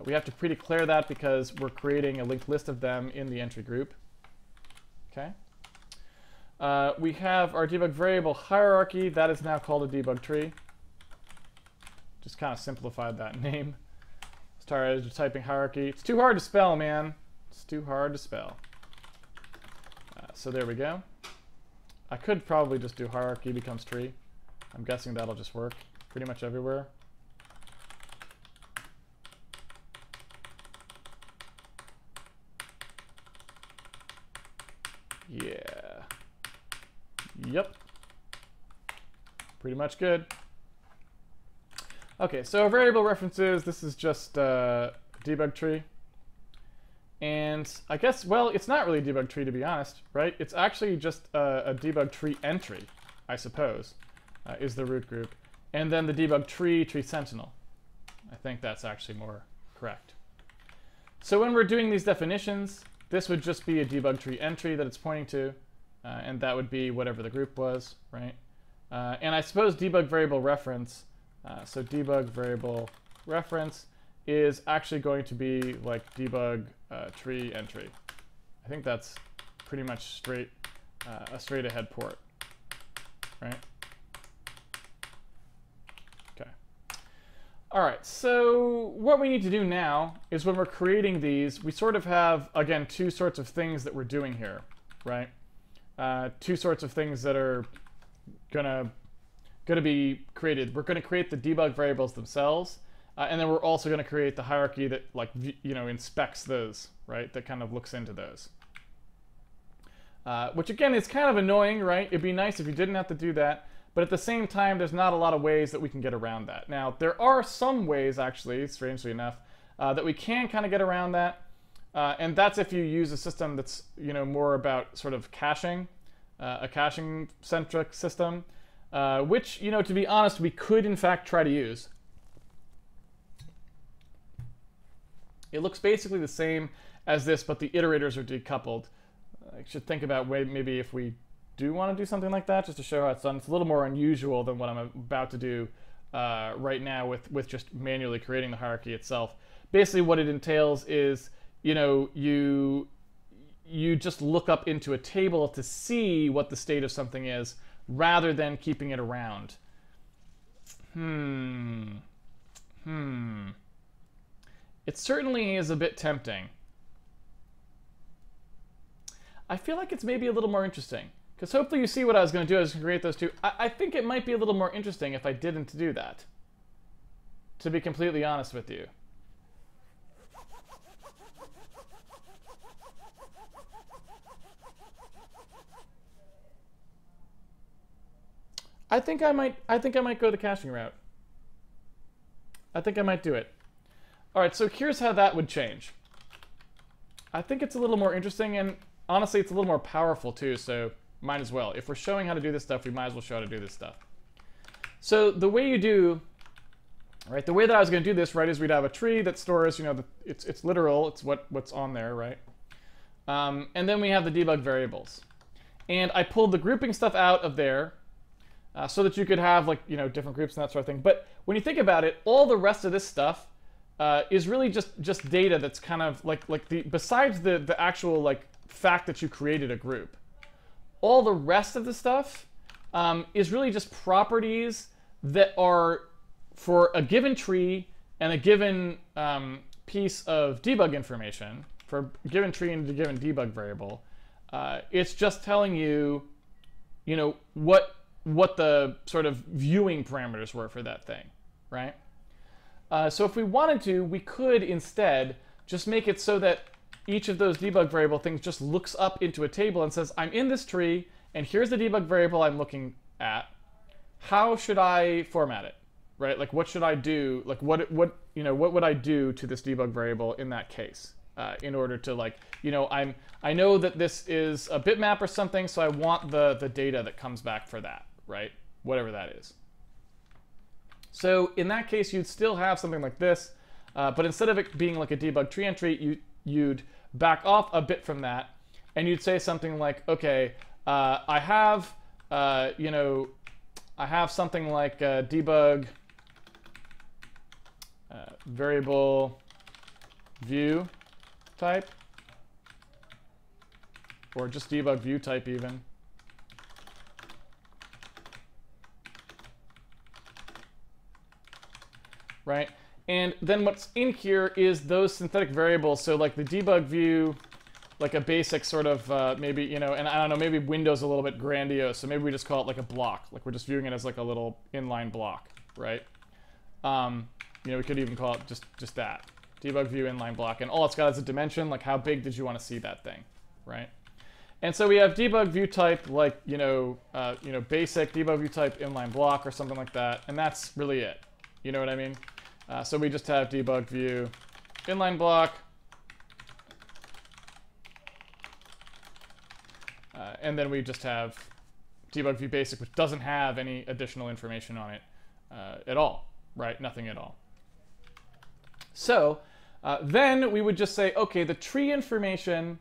We have to pre-declare that because we're creating a linked list of them in the entry group. Okay. We have our debug variable hierarchy. That is now called a debug tree. Just kind of simplified that name. Started typing hierarchy. It's too hard to spell, man. It's too hard to spell. So there we go. I could probably just do hierarchy becomes tree. I'm guessing that'll just work pretty much everywhere. Yeah. Yep. Pretty much good. Okay, so variable references, this is just a debug tree. And I guess, well, it's not really a debug tree to be honest, right? It's actually just a debug tree entry, I suppose, is the root group. And then the debug tree sentinel. I think that's actually more correct. So when we're doing these definitions, this would just be a debug tree entry that it's pointing to, and that would be whatever the group was, right? And I suppose debug variable reference, so debug variable reference is actually going to be like debug tree entry. I think that's pretty much a straight ahead port, right? Okay. All right, so what we need to do now is when we're creating these, we sort of have, again, two sorts of things that we're doing here, right? Two sorts of things that are gonna be created. We're gonna create the debug variables themselves, and then we're also gonna create the hierarchy that, like, inspects those, right? That kind of looks into those. Which again is kind of annoying, right? It'd be nice if you didn't have to do that, but at the same time, there's not a lot of ways that we can get around that. Now, there are some ways, actually, strangely enough, that we can kind of get around that, and that's if you use a system that's more about sort of caching, a caching-centric system, which to be honest, we could in fact try to use. It looks basically the same as this, but the iterators are decoupled. I should think about maybe if we do want to do something like that, just to show how it's done. It's a little more unusual than what I'm about to do right now with just manually creating the hierarchy itself. Basically what it entails is, you just look up into a table to see what the state of something is, rather than keeping it around. It certainly is a bit tempting. I feel like it's maybe a little more interesting, because hopefully you see what I was going to do. I was going to create those two. I think it might be a little more interesting if I didn't do that, to be completely honest with you. I think I might go the caching route. I think I might do it. All right, so here's how that would change. I think it's a little more interesting, and honestly, it's a little more powerful too, so might as well. If we're showing how to do this stuff, we might as well show how to do this stuff. So the way you do, right, the way that I was going to do this, right, is we'd have a tree that stores, it's literal, it's what's on there, right? And then we have the debug variables. And I pulled the grouping stuff out of there, so that you could have different groups and that sort of thing. But when you think about it, all the rest of this stuff is really just data that's kind of besides the actual fact that you created a group. All the rest of the stuff is really just properties that are for a given tree and a given piece of debug information, for a given tree and a given debug variable. It's just telling you, what the sort of viewing parameters were for that thing, right? So if we wanted to, we could instead just make it so that each of those debug variable things just looks up into a table and says, I'm in this tree, and here's the debug variable I'm looking at. How should I format it, right? Like, what should I do? Like, what would I do to this debug variable in that case? In order to I know that this is a bitmap or something, so I want the data that comes back for that, right? Whatever that is. So in that case, you'd still have something like this. But instead of it being like a debug tree entry, you'd back off a bit from that, and you'd say something like, okay, I have, you know, I have something like debug variable view type, or just debug view type even. Right? And then what's in here is those synthetic variables. So like the debug view, like a basic sort of maybe, you know, and I don't know, maybe Windows a little bit grandiose. So maybe we just call it like a block. Like we're just viewing it as like a little inline block, right? You know, we could even call it just that. Debug view inline block. And all it's got is a dimension, like how big did you want to see that thing, right? And so we have debug view type, like, you know, basic debug view type inline block or something like that. And that's really it. You know what I mean? So we just have debug view inline block. And then we just have debug view basic, which doesn't have any additional information on it at all, right? Nothing at all. So then we would just say, okay, the tree information,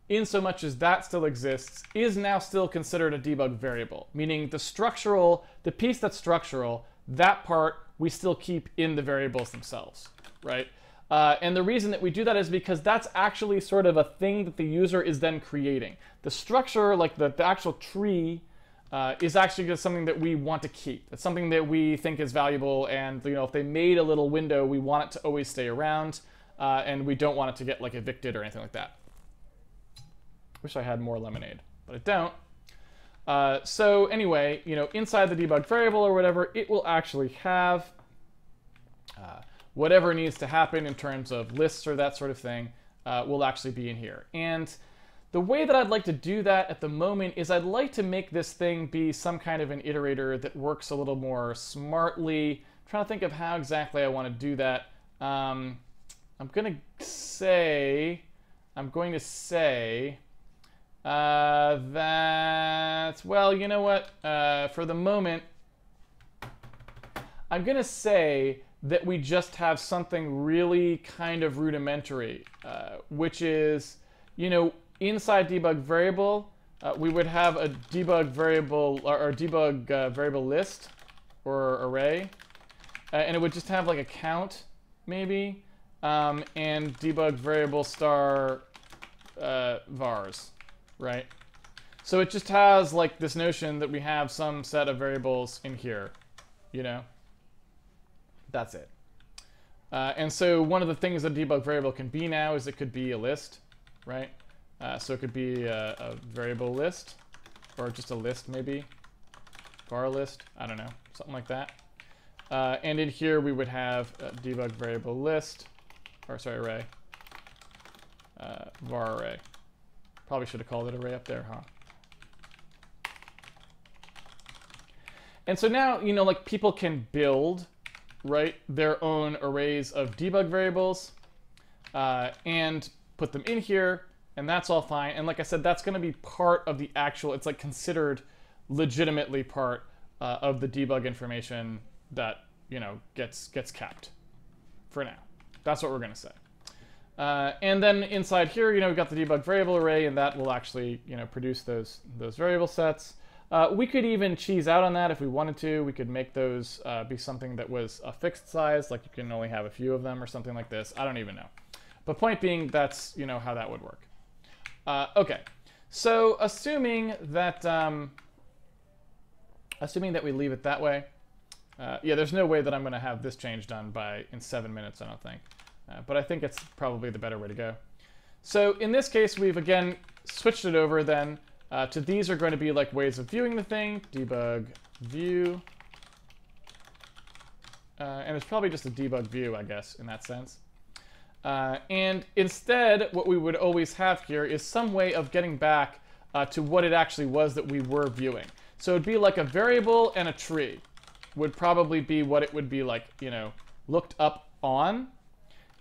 in so much as that still exists, is now still considered a debug variable, meaning the piece that's structural, that part we still keep in the variables themselves, right? And the reason that we do that is because that's actually sort of a thing that the user is then creating. The structure, like the actual tree, is actually just something that we want to keep. It's something that we think is valuable, and you know, if they made a little window, we want it to always stay around, and we don't want it to get like evicted or anything like that. Wish I had more lemonade, but I don't. So anyway, you know, inside the debug variable or whatever, it will actually have whatever needs to happen in terms of lists or that sort of thing will actually be in here. And the way that I'd like to do that at the moment is I'd like to make this thing be some kind of an iterator that works a little more smartly. I'm trying to think of how exactly I want to do that. I'm going to say that, well, you know what? For the moment, I'm going to say that we just have something really kind of rudimentary, which is, you know, inside debug variable, we would have a debug variable or debug variable list or array, and it would just have like a count maybe, and debug variable star vars, right? So it just has like this notion that we have some set of variables in here, you know? That's it. And so one of the things that debug variable can be now is it could be a list, right? So it could be a variable list, or just a list maybe, var list, I don't know, something like that. And in here we would have a debug variable list, or sorry, array, var array. Probably should have called it array up there, huh? And so now, you know, like people can build, right, their own arrays of debug variables and put them in here, and that's all fine. And like I said, that's going to be part of the actual, it's like considered legitimately part of the debug information that, you know, gets kept for now. That's what we're going to say. And then inside here, you know, we've got the debug variable array, and that will actually, you know, produce those variable sets. We could even cheese out on that if we wanted to. We could make those be something that was a fixed size, like you can only have a few of them or something like this. I don't even know. But point being, that's, you know, how that would work. Okay, so assuming that we leave it that way, yeah, there's no way that I'm going to have this change done in 7 minutes, I don't think. But I think it's probably the better way to go. So in this case, we've again switched it over then to these are going to be like ways of viewing the thing. Debug view. And it's probably just a debug view, I guess, in that sense. And instead, what we would always have here is some way of getting back to what it actually was that we were viewing. So it'd be like a variable and a tree would probably be what it would be like, you know, looked up on.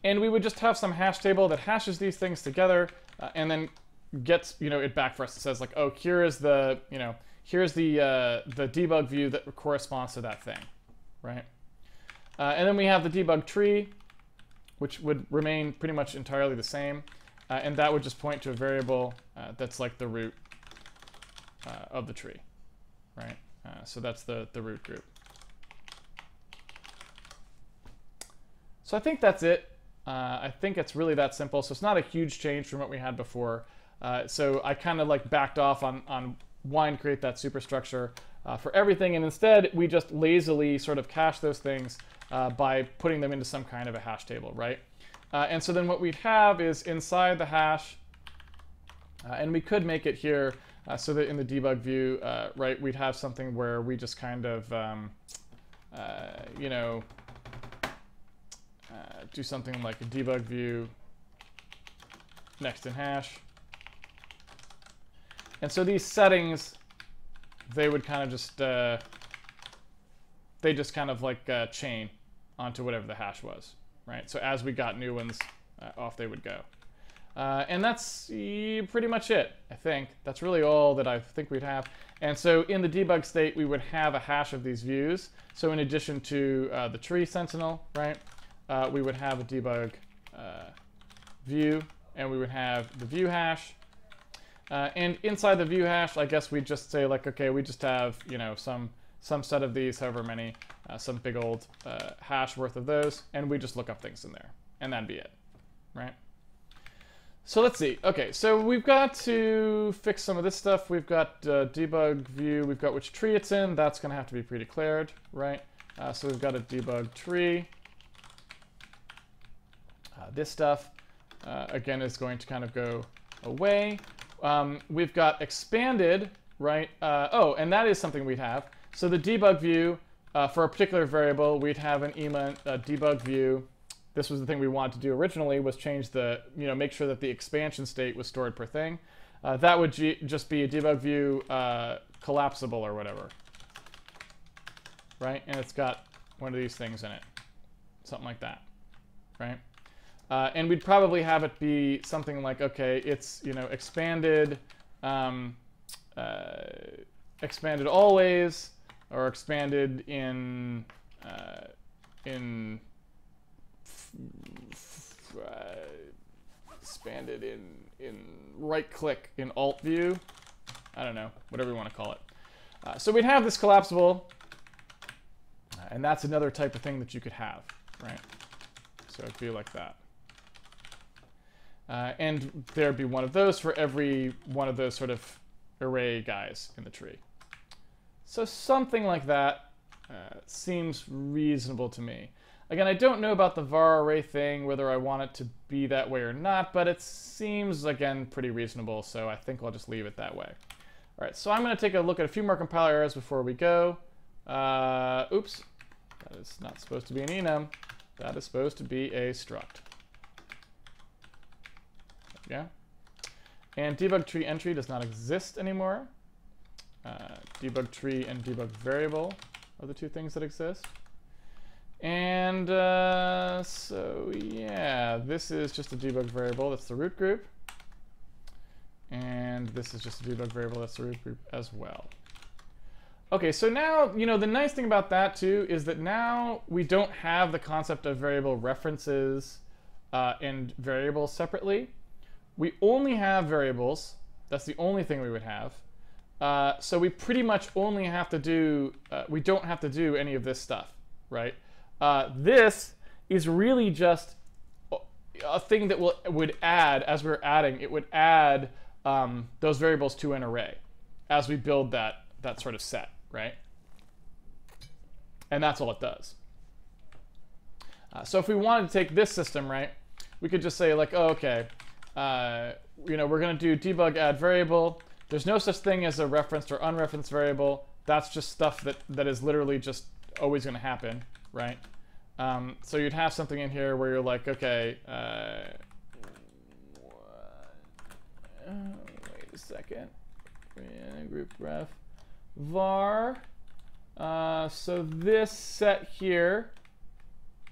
And we would just have some hash table that hashes these things together and then gets, you know, it back for us. It says like, oh, here is the, you know, here's the debug view that corresponds to that thing, right? And then we have the debug tree, which would remain pretty much entirely the same. And that would just point to a variable that's like the root of the tree, right? So that's the root group. So I think that's it. I think it's really that simple. So it's not a huge change from what we had before. So I kind of like backed off on wanting to create that superstructure for everything. And instead, we just lazily sort of cache those things by putting them into some kind of a hash table, right? And so then what we'd have is inside the hash, and we could make it here so that in the debug view, right, we'd have something where we just kind of, you know, do something like a debug view next in hash. And so these settings, they would kind of just, they just kind of like chain onto whatever the hash was, right? So as we got new ones, off they would go. And that's pretty much it, I think. That's really all that I think we'd have. And so in the debug state, we would have a hash of these views. So in addition to the tree sentinel, right, we would have a debug view, and we would have the view hash. And inside the view hash, I guess we'd just say like, okay, we just have, you know, some set of these, however many, some big old hash worth of those, and we just look up things in there, and that'd be it, right? So let's see. Okay, so we've got to fix some of this stuff. We've got debug view. We've got which tree it's in. That's going to have to be pre-declared, right? So we've got a debug tree. This stuff, again, is going to kind of go away. We've got expanded, right? Oh, and that is something we'd have. So the debug view, for a particular variable, we'd have an debug view. This was the thing we wanted to do originally, was change the, you know, make sure that the expansion state was stored per thing. That would just be a debug view collapsible or whatever, right? And it's got one of these things in it, something like that, right? And we'd probably have it be something like, okay, it's, you know, expanded, expanded always, or expanded in expanded in right click in alt view. I don't know, whatever you want to call it. So we'd have this collapsible, and that's another type of thing that you could have, right? So it'd be like that. And there'd be one of those for every one of those sort of array guys in the tree. So something like that seems reasonable to me. Again, I don't know about the var array thing, whether I want it to be that way or not, but it seems, again, pretty reasonable, so I think I'll just leave it that way. All right, so I'm going to take a look at a few more compiler errors before we go. Oops, that is not supposed to be an enum. That is supposed to be a struct. Yeah. And debug tree entry does not exist anymore. Debug tree and debug variable are the two things that exist. And so yeah, this is just a debug variable. That's the root group. And this is just a debug variable. That's the root group as well. Okay, so now, you know, the nice thing about that too is that now we don't have the concept of variable references and variables separately. We only have variables. That's the only thing we would have. So we pretty much only have to do, we don't have to do any of this stuff, right? This is really just a thing that would add, as we're adding, it would add those variables to an array as we build that sort of set, right? And that's all it does. So if we wanted to take this system, right, we could just say like, oh, okay, you know, we're going to do debug add variable. There's no such thing as a referenced or unreferenced variable. That's just stuff that is literally just always going to happen, right? So you'd have something in here where you're like, okay, wait a second, group ref var. So this set here,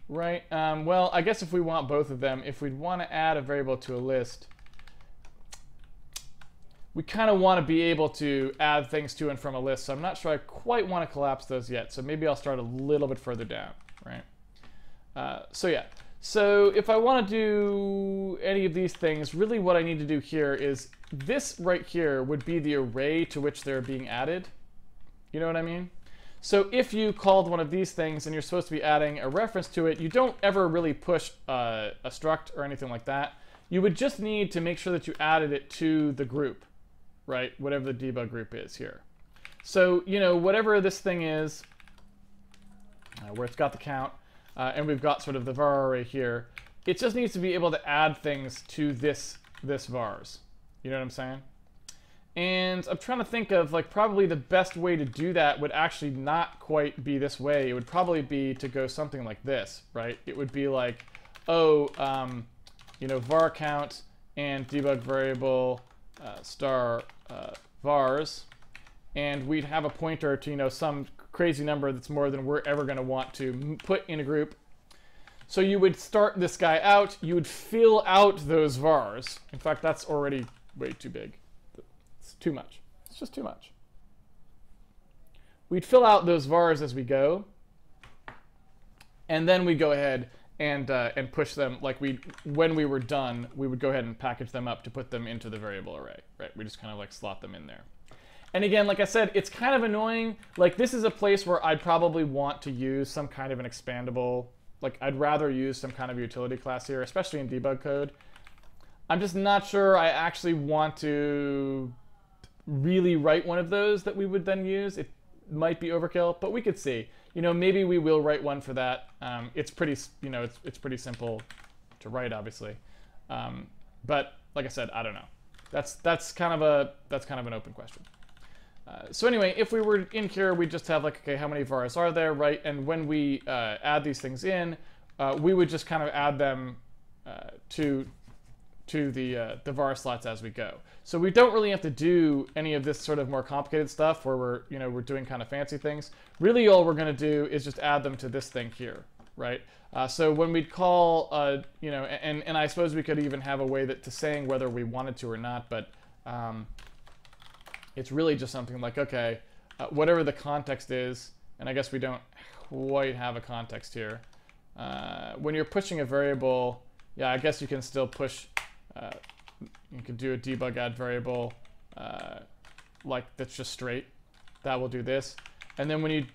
right? Well, I guess if we want both of them, if we'd want to add a variable to a list, we kind of want to be able to add things to and from a list. So I'm not sure I quite want to collapse those yet. So maybe I'll start a little bit further down, right? So yeah, So if I want to do any of these things, really what I need to do here is this right here would be the array to which they're being added. You know what I mean? So if you called one of these things and you're supposed to be adding a reference to it, you don't ever really push a struct or anything like that. You would just need to make sure that you added it to the group, right? Whatever the debug group is here. So, you know, whatever this thing is, where it's got the count, and we've got sort of the var array here, it just needs to be able to add things to this vars. You know what I'm saying? And I'm trying to think of, like, probably the best way to do that would actually not quite be this way. It would probably be to go something like this, right? It would be like, oh, you know, var count and debug variable star vars, and we'd have a pointer to, you know, some crazy number that's more than we're ever going to want to put in a group. So you would start this guy out, you would fill out those vars. In fact, that's already way too big. It's too much. It's just too much. We'd fill out those vars as we go, and then we'd go ahead and push them, like when we were done, we would go ahead and package them up to put them into the variable array, right? We just kind of like slot them in there. And again, like I said, it's kind of annoying. Like, this is a place where I'd probably want to use some kind of an expandable, like I'd rather use some kind of utility class here, especially in debug code. I'm just not sure I actually want to really write one of those that we would then use. It might be overkill, but we could see. You know, maybe we will write one for that. It's pretty, you know, it's pretty simple to write, obviously. But like I said, I don't know. That's kind of an open question. So anyway, if we were in here, we'd just have like, okay, how many vars are there, right? And when we add these things in, we would just kind of add them to the var slots as we go. So we don't really have to do any of this sort of more complicated stuff where we're doing kind of fancy things. Really, all we're going to do is just add them to this thing here, right? So when we'd call, you know, and I suppose we could even have a way to saying whether we wanted to or not, but it's really just something like, okay, whatever the context is, and I guess we don't quite have a context here. When you're pushing a variable, yeah, I guess you can still push, you can do a debug add variable like that's just straight. That will do this. And then when you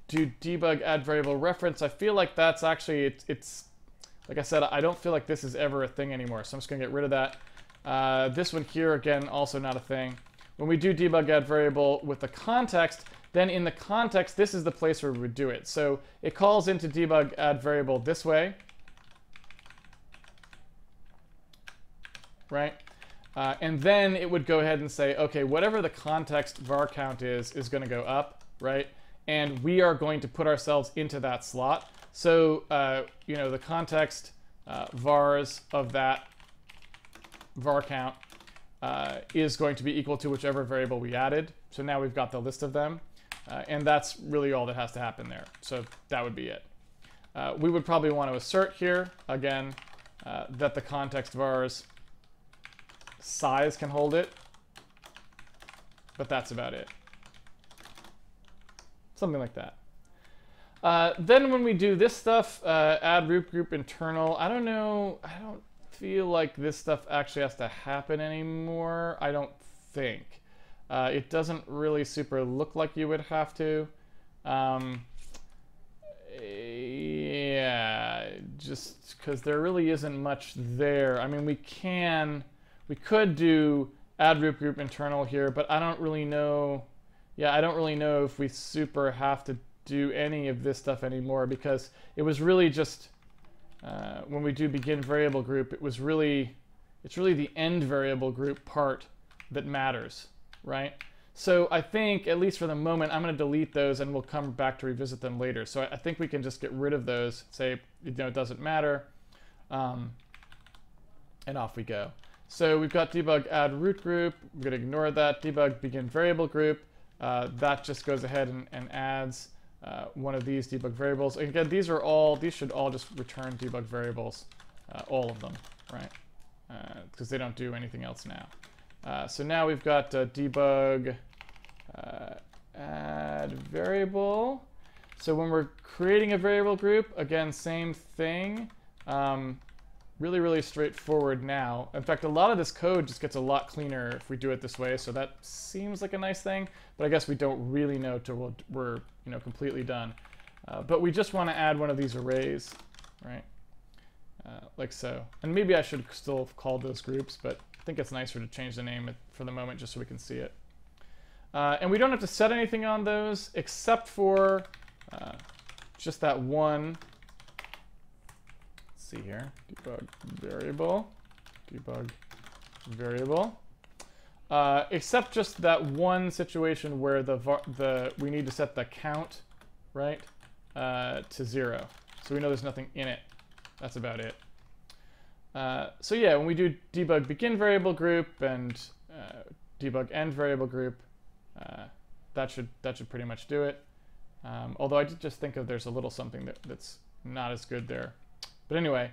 do debug add variable reference, I feel like that's actually, it's like I said, I don't feel like this is ever a thing anymore, so I'm just going to get rid of that. This one here, again, also not a thing. When we do debug add variable with the context, then in the context, this is the place where we would do it. So it calls into debug add variable this way, right? And then it would go ahead and say, okay, whatever the context var count is going to go up, right? And we are going to put ourselves into that slot. So, you know, the context vars of that var count is going to be equal to whichever variable we added. So now we've got the list of them. And that's really all that has to happen there. So that would be it. We would probably want to assert here, again, that the context vars size can hold it. But that's about it. Something like that. Then when we do this stuff, add root group internal, I don't know, I don't feel like this stuff actually has to happen anymore. I don't think. It doesn't really super look like you would have to. Yeah, just because there really isn't much there. I mean, we could do add root group internal here, but I don't really know. Yeah, I don't really know if we super have to do any of this stuff anymore, because it was really just when we do begin variable group, it's really the end variable group part that matters, right? So I think, at least for the moment, I'm going to delete those and we'll come back to revisit them later. So I think we can just get rid of those, say, you know, it doesn't matter, and off we go. So we've got debug add root group. I'm going to ignore that. Debug begin variable group. That just goes ahead and adds one of these debug variables. And again, these should all just return debug variables, all of them, right? Because they don't do anything else now. So now we've got debug add variable. So when we're creating a variable group, again, same thing. Really, really straightforward now. In fact, a lot of this code just gets a lot cleaner if we do it this way, so that seems like a nice thing, but I guess we don't really know till we're completely done. But we just want to add one of these arrays, right? Like so. And maybe I should still have called those groups, but I think it's nicer to change the name for the moment just so we can see it. And we don't have to set anything on those except for just that one. Let's see here. Debug variable. Except just that one situation where we need to set the count, right, to 0. So we know there's nothing in it. That's about it. So yeah, when we do debug begin variable group and debug end variable group, that should pretty much do it. Although I did just think of there's a little something that's not as good there. But anyway,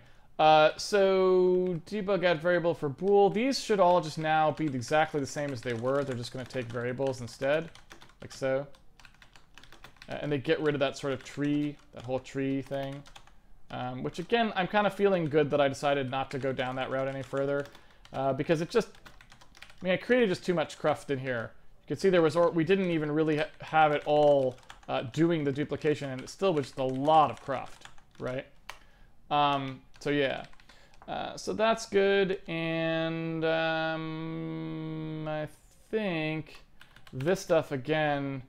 so debug add variable for bool. These should all just now be exactly the same as they were. They're just going to take variables instead, like so. And they get rid of that sort of tree, that whole tree thing. Which again, I'm kind of feeling good that I decided not to go down that route any further. Because it just, I mean, I created just too much cruft in here. You can see we didn't even really have it all doing the duplication, and it still was just a lot of cruft, right? So yeah, so that's good, and I think this stuff, again,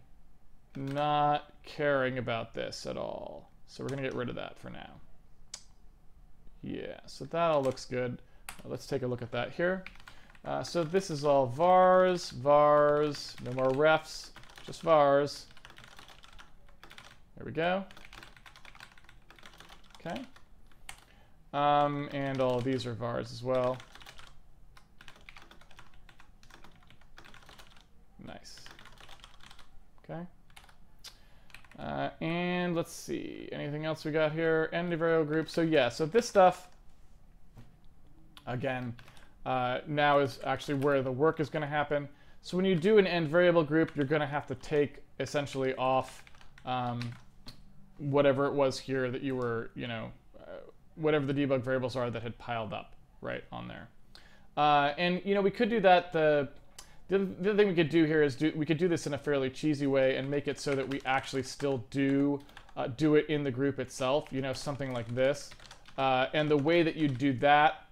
not caring about this at all. So we're going to get rid of that for now. Yeah, so that all looks good. Let's take a look at that here. So this is all vars, no more refs, just vars. There we go. Okay. And all of these are vars as well. Nice. Okay. And let's see, anything else we got here? End variable group. So yeah, so this stuff, again, now is actually where the work is going to happen. So when you do an end variable group, you're going to have to take essentially off whatever it was here that you were, whatever the debug variables are that had piled up right on there. And we could do that. The other thing we could do here is we could do this in a fairly cheesy way and make it so that we actually still do it in the group itself, something like this. And the way that you do that,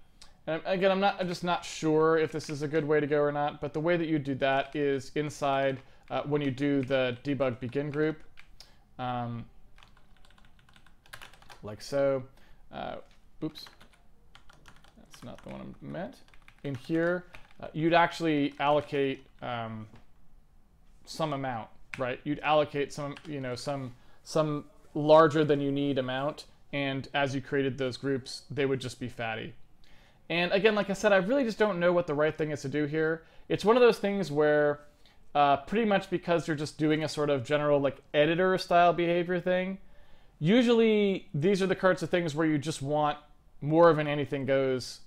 and again, I'm just not sure if this is a good way to go or not, but the way that you do that is inside when you do the debug begin group, like so. Oops, that's not the one I meant. In here, you'd actually allocate some amount, right? You'd allocate some larger than you need amount, and as you created those groups, they would just be fatty. And again, like I said, I really just don't know what the right thing is to do here. It's one of those things where pretty much because you're just doing a sort of general like editor style behavior thing, usually these are the sorts of things where you just want more of an anything goes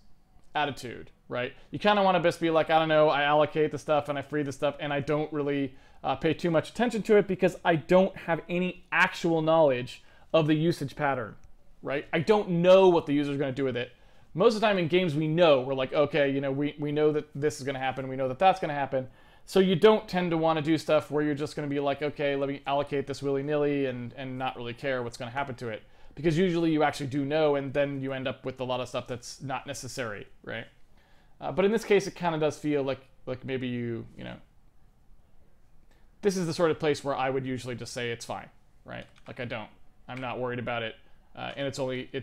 attitude, right? You kind of want to just be like, I don't know, I allocate the stuff and I free the stuff and I don't really pay too much attention to it because I don't have any actual knowledge of the usage pattern, right? I don't know what the user is going to do with it. Most of the time in games we know, we're like, okay, we know that this is going to happen, we know that that's going to happen. So you don't tend to want to do stuff where you're just going to be like, okay, let me allocate this willy-nilly and not really care what's going to happen to it. Because usually you actually do know, and then you end up with a lot of stuff that's not necessary, right? But in this case, it kind of does feel like maybe you know, this is the sort of place where I would usually just say it's fine, right? Like I'm not worried about it, and it's only the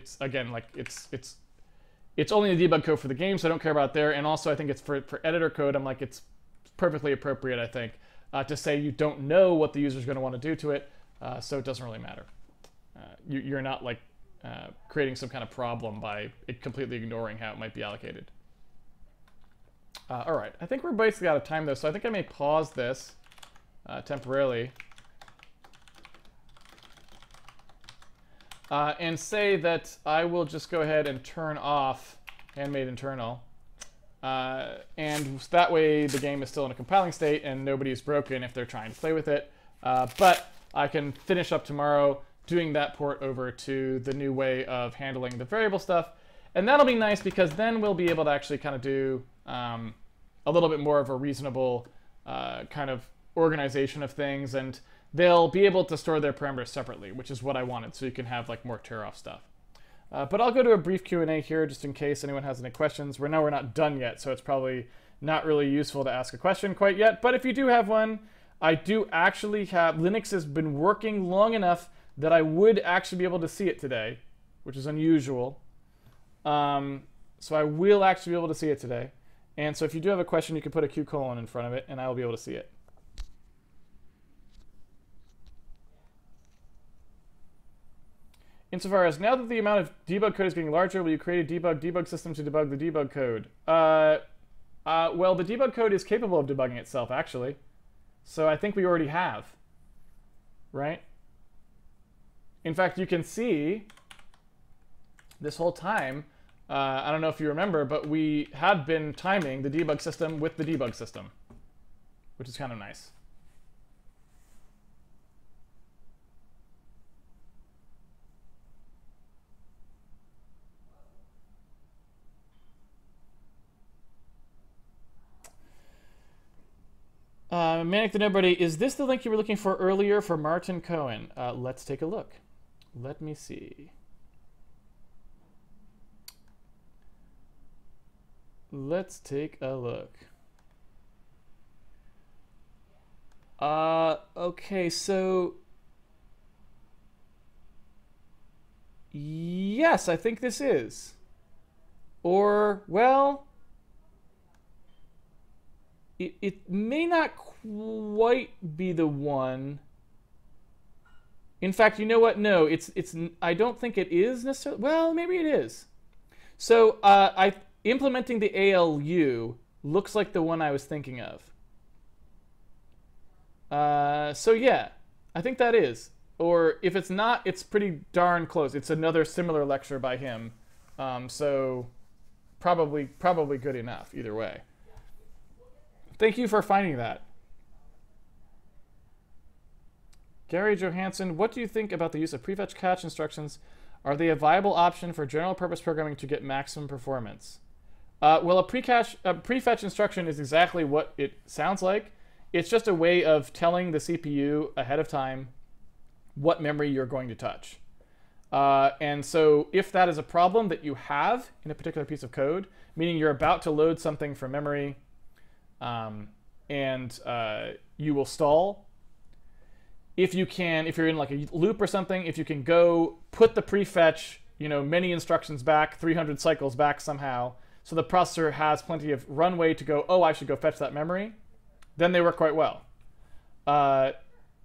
debug code for the game, so I don't care about there. And also, I think it's for editor code. I'm like, it's perfectly appropriate, I think, to say you don't know what the user is going to want to do to it, so it doesn't really matter. You're not like creating some kind of problem by it completely ignoring how it might be allocated. All right, I think we're basically out of time though, so I think I may pause this temporarily and say that I will just go ahead and turn off Handmade internal. And that way the game is still in a compiling state and nobody is broken if they're trying to play with it. But I can finish up tomorrow, doing that port over to the new way of handling the variable stuff. And that'll be nice because then we'll be able to actually kind of do a little bit more of a reasonable kind of organization of things, and they'll be able to store their parameters separately, which is what I wanted, so you can have like more tear-off stuff. But I'll go to a brief Q&A here just in case anyone has any questions. We're not done yet, so it's probably not really useful to ask a question quite yet. But if you do have one, I do actually have, Linux has been working long enough that I would actually be able to see it today, which is unusual. So I will actually be able to see it today. And so if you do have a question, you can put a Q colon in front of it, and I will be able to see it. Insofar as now that the amount of debug code is getting larger, will you create a debug system to debug the debug code? Well, the debug code is capable of debugging itself, actually. So I think we already have, right? In fact, you can see this whole time, I don't know if you remember, but we had been timing the debug system with the debug system, which is kind of nice. Manic the Nobody, is this the link you were looking for earlier for Martin Cohen? Let's take a look. Let me see. Let's take a look. Okay, so yes, I think this is. Or, well, it may not quite be the one. In fact, you know what? No, I don't think it is necessarily. Well, maybe it is. So implementing the ALU looks like the one I was thinking of. So yeah, I think that is. Or if it's not, it's pretty darn close. It's another similar lecture by him. So probably good enough either way. Thank you for finding that. Gary Johansson, what do you think about the use of prefetch catch instructions? Are they a viable option for general purpose programming to get maximum performance? Well, a prefetch instruction is exactly what it sounds like. It's just a way of telling the CPU ahead of time what memory you're going to touch. And so if that is a problem that you have in a particular piece of code, meaning you're about to load something from memory, and you will stall. If you're in like a loop or something, if you can go put the prefetch, many instructions back, 300 cycles back somehow, so the processor has plenty of runway to go, oh, I should go fetch that memory, then they work quite well.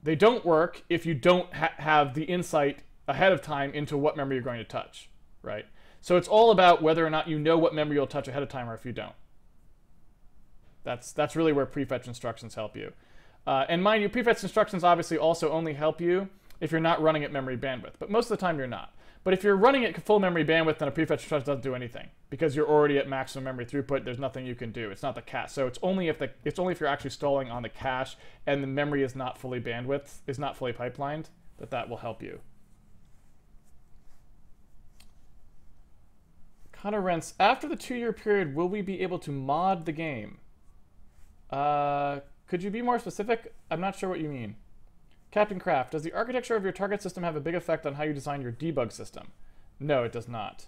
They don't work if you don't have the insight ahead of time into what memory you're going to touch, right? So it's all about whether or not you know what memory you'll touch ahead of time or if you don't. That's really where prefetch instructions help you. And mind you, prefetch instructions obviously also only help you if you're not running at memory bandwidth. But most of the time you're not. But if you're running at full memory bandwidth, then a prefetch instruction doesn't do anything because you're already at maximum memory throughput. There's nothing you can do. It's not the cache. So it's only if you're actually stalling on the cache and the memory is not fully pipelined, that will help you. Connor Rents, after the 2-year period, will we be able to mod the game? Could you be more specific? I'm not sure what you mean. Captain Kraft, does the architecture of your target system have a big effect on how you design your debug system? No, it does not.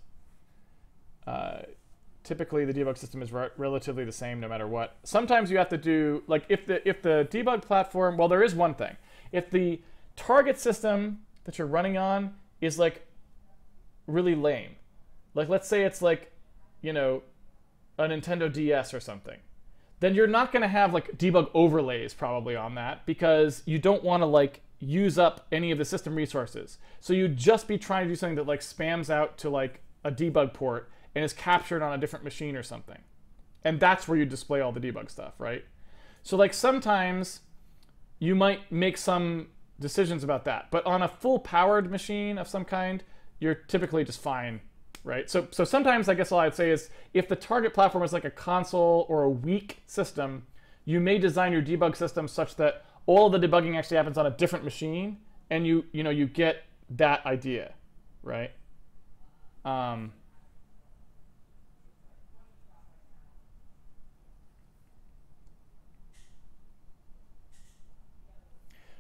Typically, the debug system is relatively the same no matter what. Sometimes you have to do, like if the debug platform, well, there is one thing. If the target system that you're running on is like really lame, like let's say it's like, a Nintendo DS or something, then you're not going to have like debug overlays probably on that because you don't want to like use up any of the system resources. So you'd just be trying to do something that like spams out to like a debug port and is captured on a different machine or something. And that's where you display all the debug stuff, right? So like sometimes you might make some decisions about that, but on a full powered machine of some kind, you're typically just fine. Right? So sometimes I guess all I'd say is if the target platform is like a console or a weak system, you may design your debug system such that all the debugging actually happens on a different machine and you get that idea, right?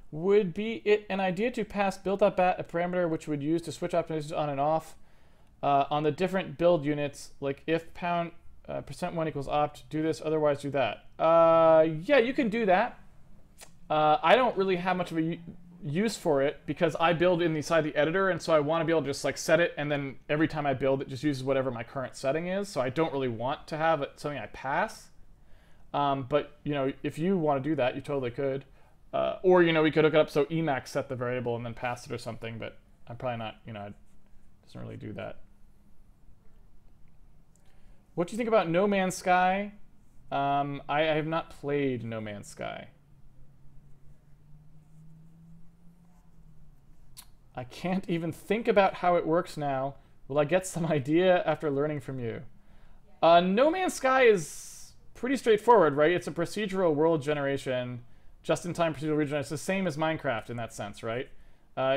Would be it an idea to pass build.bat a parameter which would use to switch optimizations on and off on the different build units, like if pound %1 equals opt, do this, otherwise do that. Yeah, you can do that. I don't really have much of a use for it because I build inside the editor, and so I want to be able to just like set it, and then every time I build, it just uses whatever my current setting is. So I don't really want to have it something I pass. But you know, if you want to do that, you totally could. Or you know, we could hook it up so Emacs set the variable and then pass it or something. But I'm probably not. You know, it doesn't really do that. What do you think about No Man's Sky? I have not played No Man's Sky. I can't even think about how it works now. Will I get some idea after learning from you? No Man's Sky is pretty straightforward, right? It's a procedural world generation, just-in-time procedural region. It's the same as Minecraft in that sense, right?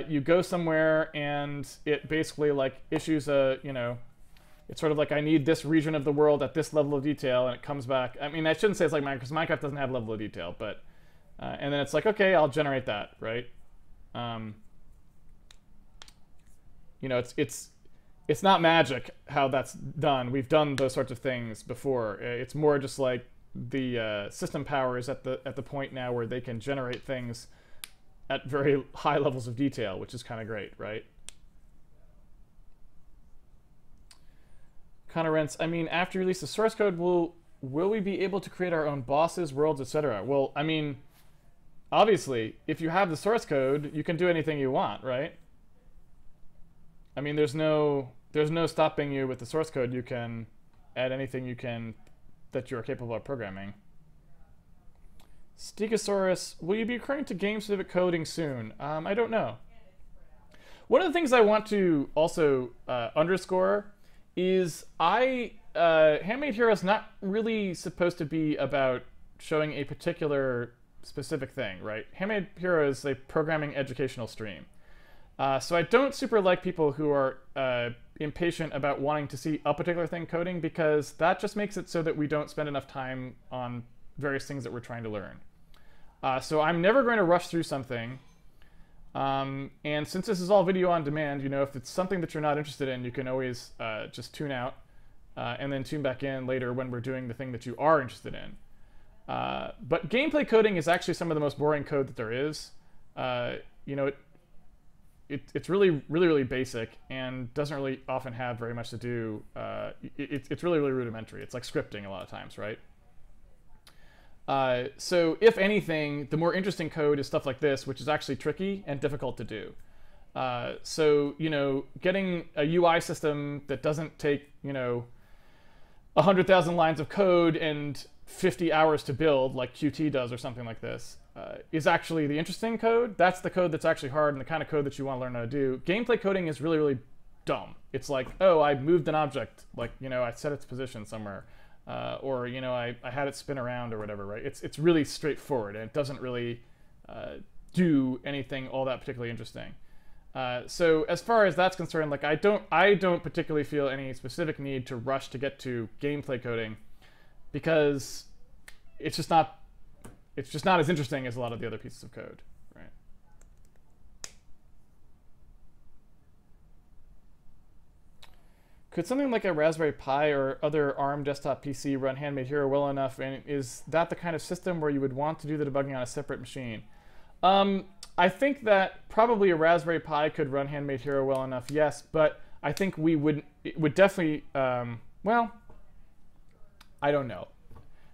You go somewhere and it basically like issues a, you know, it's sort of like I need this region of the world at this level of detail, and it comes back. I mean, I shouldn't say it's like Minecraft, because Minecraft doesn't have level of detail, but and then it's like, okay, I'll generate that, right? You know, it's not magic how that's done. We've done those sorts of things before. It's more just like the system power is at the point now where they can generate things at very high levels of detail, which is kind of great, right? Connor Rents, I mean, after you release the source code, will we be able to create our own bosses, worlds, etc.? Well, I mean, obviously, if you have the source code, you can do anything you want, right? I mean, there's no stopping you with the source code. You can add anything you can that you are capable of programming. Stegosaurus, will you be recurring to game-specific coding soon? I don't know. One of the things I want to also underscore is Handmade Hero is not really supposed to be about showing a particular specific thing, right? Handmade Hero is a programming educational stream. So I don't super like people who are impatient about wanting to see a particular thing coding, because that just makes it so that we don't spend enough time on various things that we're trying to learn. So I'm never going to rush through something. And since this is all video on demand, you know, if it's something that you're not interested in, you can always just tune out and then tune back in later when we're doing the thing that you are interested in. But gameplay coding is actually some of the most boring code that there is. You know, it's really basic and doesn't really often have very much to do. It's really rudimentary. It's like scripting a lot of times, right? So if anything, the more interesting code is stuff like this, which is actually tricky and difficult to do. So, you know, getting a UI system that doesn't take, you know, 100,000 lines of code and 50 hours to build, like Qt does or something like this, is actually the interesting code. That's the code that's actually hard and the kind of code that you want to learn how to do. Gameplay coding is really dumb. It's like, oh, I moved an object, like, you know, I set its position somewhere. Or, you know, I had it spin around or whatever, right? It's really straightforward, and it doesn't really do anything all that particularly interesting. So as far as that's concerned, like I don't particularly feel any specific need to rush to get to gameplay coding, because it's just not as interesting as a lot of the other pieces of code, right? Could something like a Raspberry Pi or other ARM desktop PC run Handmade Hero well enough, and is that the kind of system where you would want to do the debugging on a separate machine? I think that probably a Raspberry Pi could run Handmade Hero well enough, yes, but I think it would definitely, well, I don't know.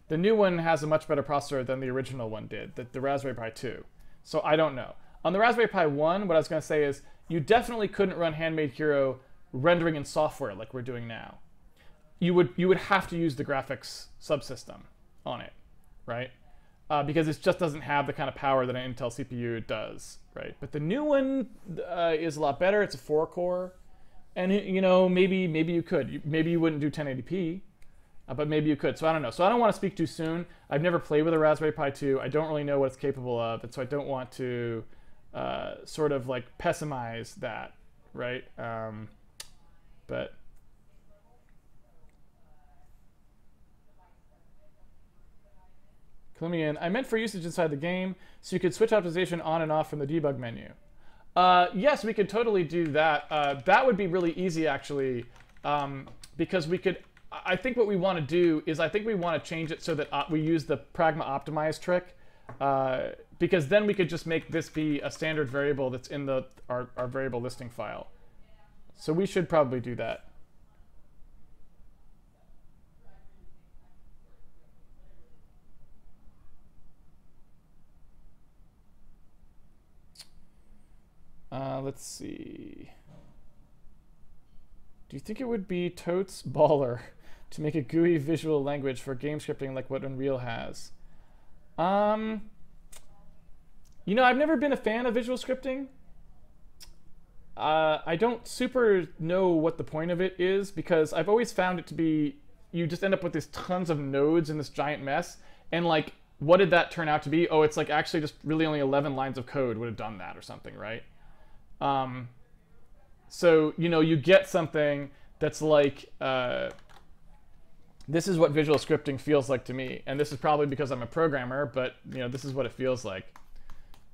The new one has a much better processor than the original one did, the Raspberry Pi 2. So I don't know. On the Raspberry Pi 1, what I was going to say is you definitely couldn't run Handmade Hero rendering in software like we're doing now. You would have to use the graphics subsystem on it, right? Because it just doesn't have the kind of power that an Intel CPU does, right? But the new one is a lot better. It's a 4-core, and you know, maybe you could. Maybe you wouldn't do 1080p, but maybe you could. So I don't know. So I don't want to speak too soon. I've never played with a Raspberry Pi 2. I don't really know what it's capable of, and so I don't want to sort of like pessimize that, right? But Clumian, I meant for usage inside the game, so you could switch optimization on and off from the debug menu. Yes, we could totally do that. That would be really easy, actually, because we could. I think what we want to do is I think we want to change it so that we use the pragma optimize trick, because then we could just make this be a standard variable that's in our variable listing file. So we should probably do that. Let's see. Do you think it would be totes baller to make a GUI visual language for game scripting like what Unreal has? You know, I've never been a fan of visual scripting. I don't super know what the point of it is, because I've always found it to be, you just end up with these tons of nodes in this giant mess, and like, what did that turn out to be? Oh, it's like actually just really only 11 lines of code would have done that or something, right? So, you know, you get something that's like, this is what visual scripting feels like to me. And this is probably because I'm a programmer, but, you know, this is what it feels like,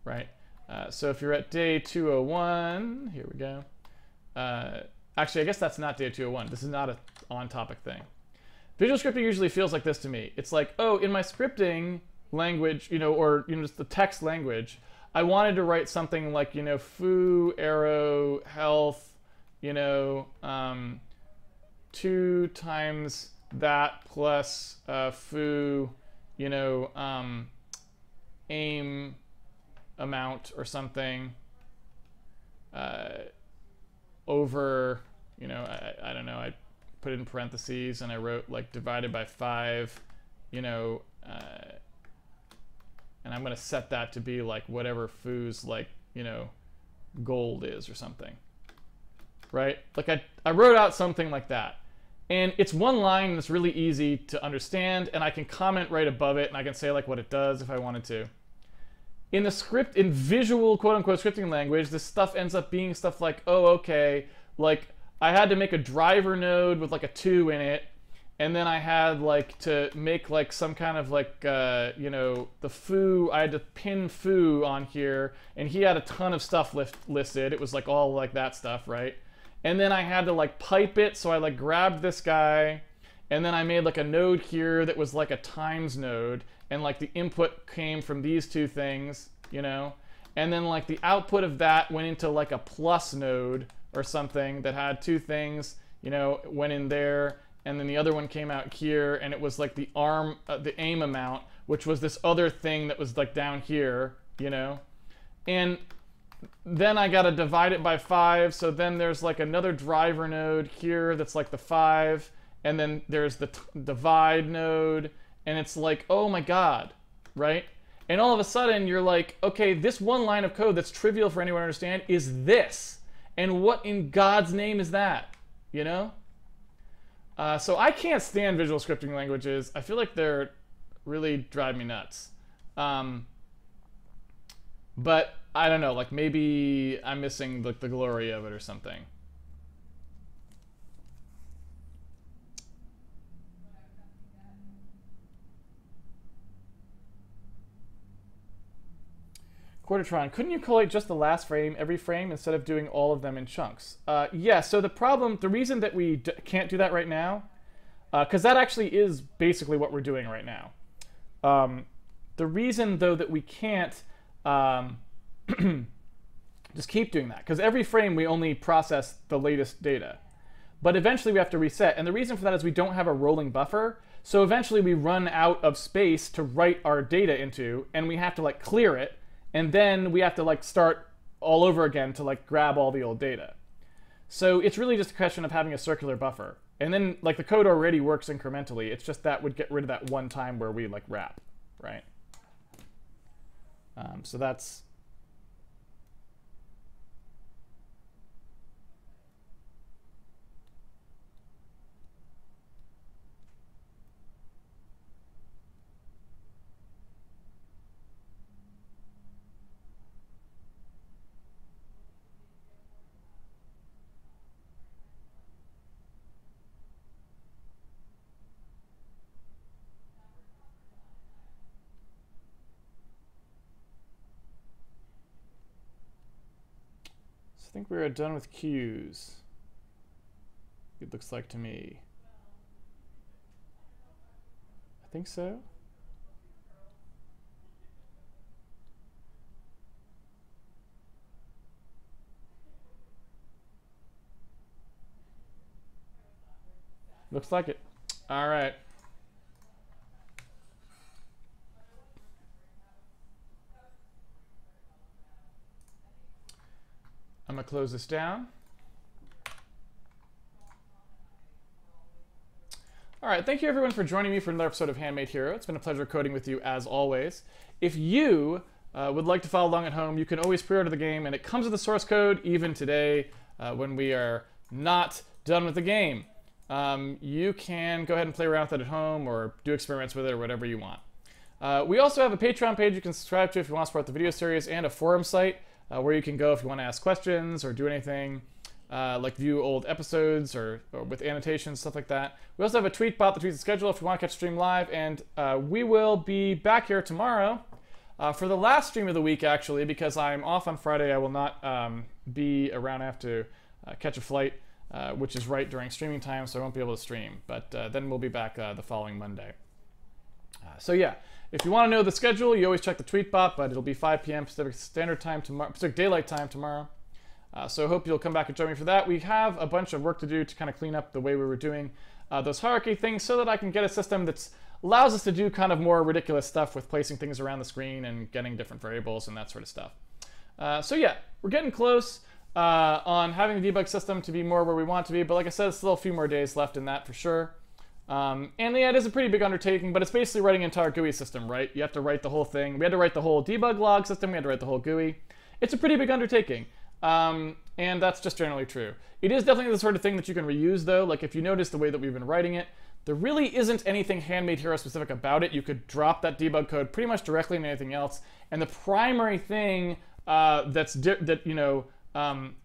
right? So if you're at day 201, here we go. Actually, I guess that's not day 201. This is not an on-topic thing. Visual scripting usually feels like this to me. It's like, oh, in my scripting language, you know, or, you know, just the text language, I wanted to write something like, you know, foo, arrow, health, you know, 2 times that plus foo, you know, aim amount or something over, you know, I don't know, I put it in parentheses and I wrote like divided by 5, you know, and I'm going to set that to be like whatever foo's like, you know, gold is or something, right? Like I wrote out something like that. And it's one line that's really easy to understand, and I can comment right above it, and I can say like what it does if I wanted to. In the script, in visual quote-unquote scripting language, this stuff ends up being stuff like, oh, okay, like I had to make a driver node with like a 2 in it, and then I had like to make like some kind of like, you know, the foo, I had to pin foo on here, and he had a ton of stuff listed. It was like all like that stuff, right? And then I had to like pipe it, so I like grabbed this guy, and then I made like a node here that was like a times node, and like the input came from these 2 things, you know? And then like the output of that went into like a plus node or something that had 2 things, you know, went in there, and then the other one came out here, and it was like the the aim amount, which was this other thing that was like down here, you know? And then I gotta divide it by 5, so then there's like another driver node here that's like the 5, and then there's the divide node, and it's like, oh my god, right? And all of a sudden you're like, okay, this one line of code that's trivial for anyone to understand is this, and what in God's name is that, you know? So I can't stand visual scripting languages. I feel like they're really drive me nuts. But I don't know, like maybe I'm missing the glory of it or something. Quartertron, couldn't you collate just the last frame every frame instead of doing all of them in chunks? Yeah, so the reason that we can't do that right now, because that actually is basically what we're doing right now. The reason, though, that we can't just keep doing that, because every frame we only process the latest data. But eventually we have to reset, and the reason for that is we don't have a rolling buffer, so eventually we run out of space to write our data into, and we have to like clear it, and then we have to like start all over again to like grab all the old data. So it's really just a question of having a circular buffer. And then like the code already works incrementally. It's just that would get rid of that one time where we like wrap, right? So that's... think we are done with cues. It looks like to me. I think so. Looks like it. All right. I'm going to close this down. All right, thank you everyone for joining me for another episode of Handmade Hero. It's been a pleasure coding with you as always. If you would like to follow along at home, you can always pre-order the game, and it comes with the source code even today when we are not done with the game. You can go ahead and play around with it at home or do experiments with it or whatever you want. We also have a Patreon page you can subscribe to if you want to support the video series, and a forum site where you can go if you want to ask questions or do anything. Like view old episodes or with annotations, stuff like that. We also have a tweet bot that tweets the schedule if you want to catch the stream live, and we will be back here tomorrow for the last stream of the week, actually, because I'm off on Friday. I will not be around. I have to catch a flight, which is right during streaming time, so I won't be able to stream. But then we'll be back the following Monday. So yeah, if you want to know the schedule, you always check the tweet bot, but it'll be 5 p.m. Pacific Standard Time tomorrow, Pacific Daylight Time tomorrow. So I hope you'll come back and join me for that. We have a bunch of work to do to kind of clean up the way we were doing those hierarchy things so that I can get a system that allows us to do kind of more ridiculous stuff with placing things around the screen and getting different variables and that sort of stuff. So yeah, we're getting close on having the debug system to be more where we want it to be, but like I said, it's still a few more days left in that for sure. And yeah, it is a pretty big undertaking, but it's basically writing an entire GUI system, right? You have to write the whole thing. We had to write the whole debug log system. We had to write the whole GUI. It's a pretty big undertaking. And that's just generally true. It is definitely the sort of thing that you can reuse, though. Like, if you notice the way that we've been writing it, there really isn't anything Handmade Hero specific about it. You could drop that debug code pretty much directly into anything else. And the primary thing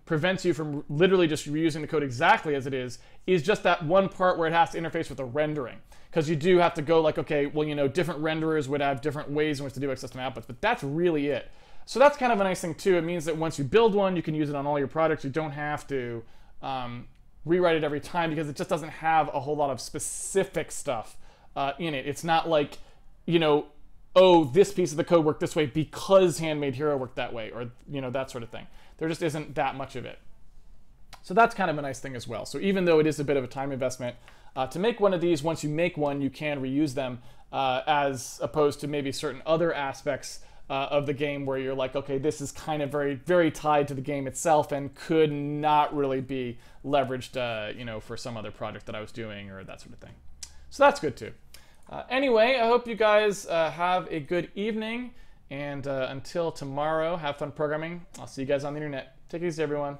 prevents you from literally just reusing the code exactly as it is just that one part where it has to interface with the rendering. Because you do have to go like, okay, well, different renderers would have different ways in which the debug system outputs, but that's really it. So that's kind of a nice thing too. It means that once you build one, you can use it on all your projects. You don't have to rewrite it every time because it just doesn't have a whole lot of specific stuff in it. It's not like, oh, this piece of the code worked this way because Handmade Hero worked that way, or that sort of thing. There just isn't that much of it. So that's kind of a nice thing as well. So even though it is a bit of a time investment to make one of these, once you make one, you can reuse them as opposed to maybe certain other aspects of the game where you're like, okay, this is kind of very, very tied to the game itself and could not really be leveraged, for some other project that I was doing or that sort of thing. So that's good too. Anyway, I hope you guys have a good evening, and until tomorrow, have fun programming. I'll see you guys on the internet. Take it easy, everyone.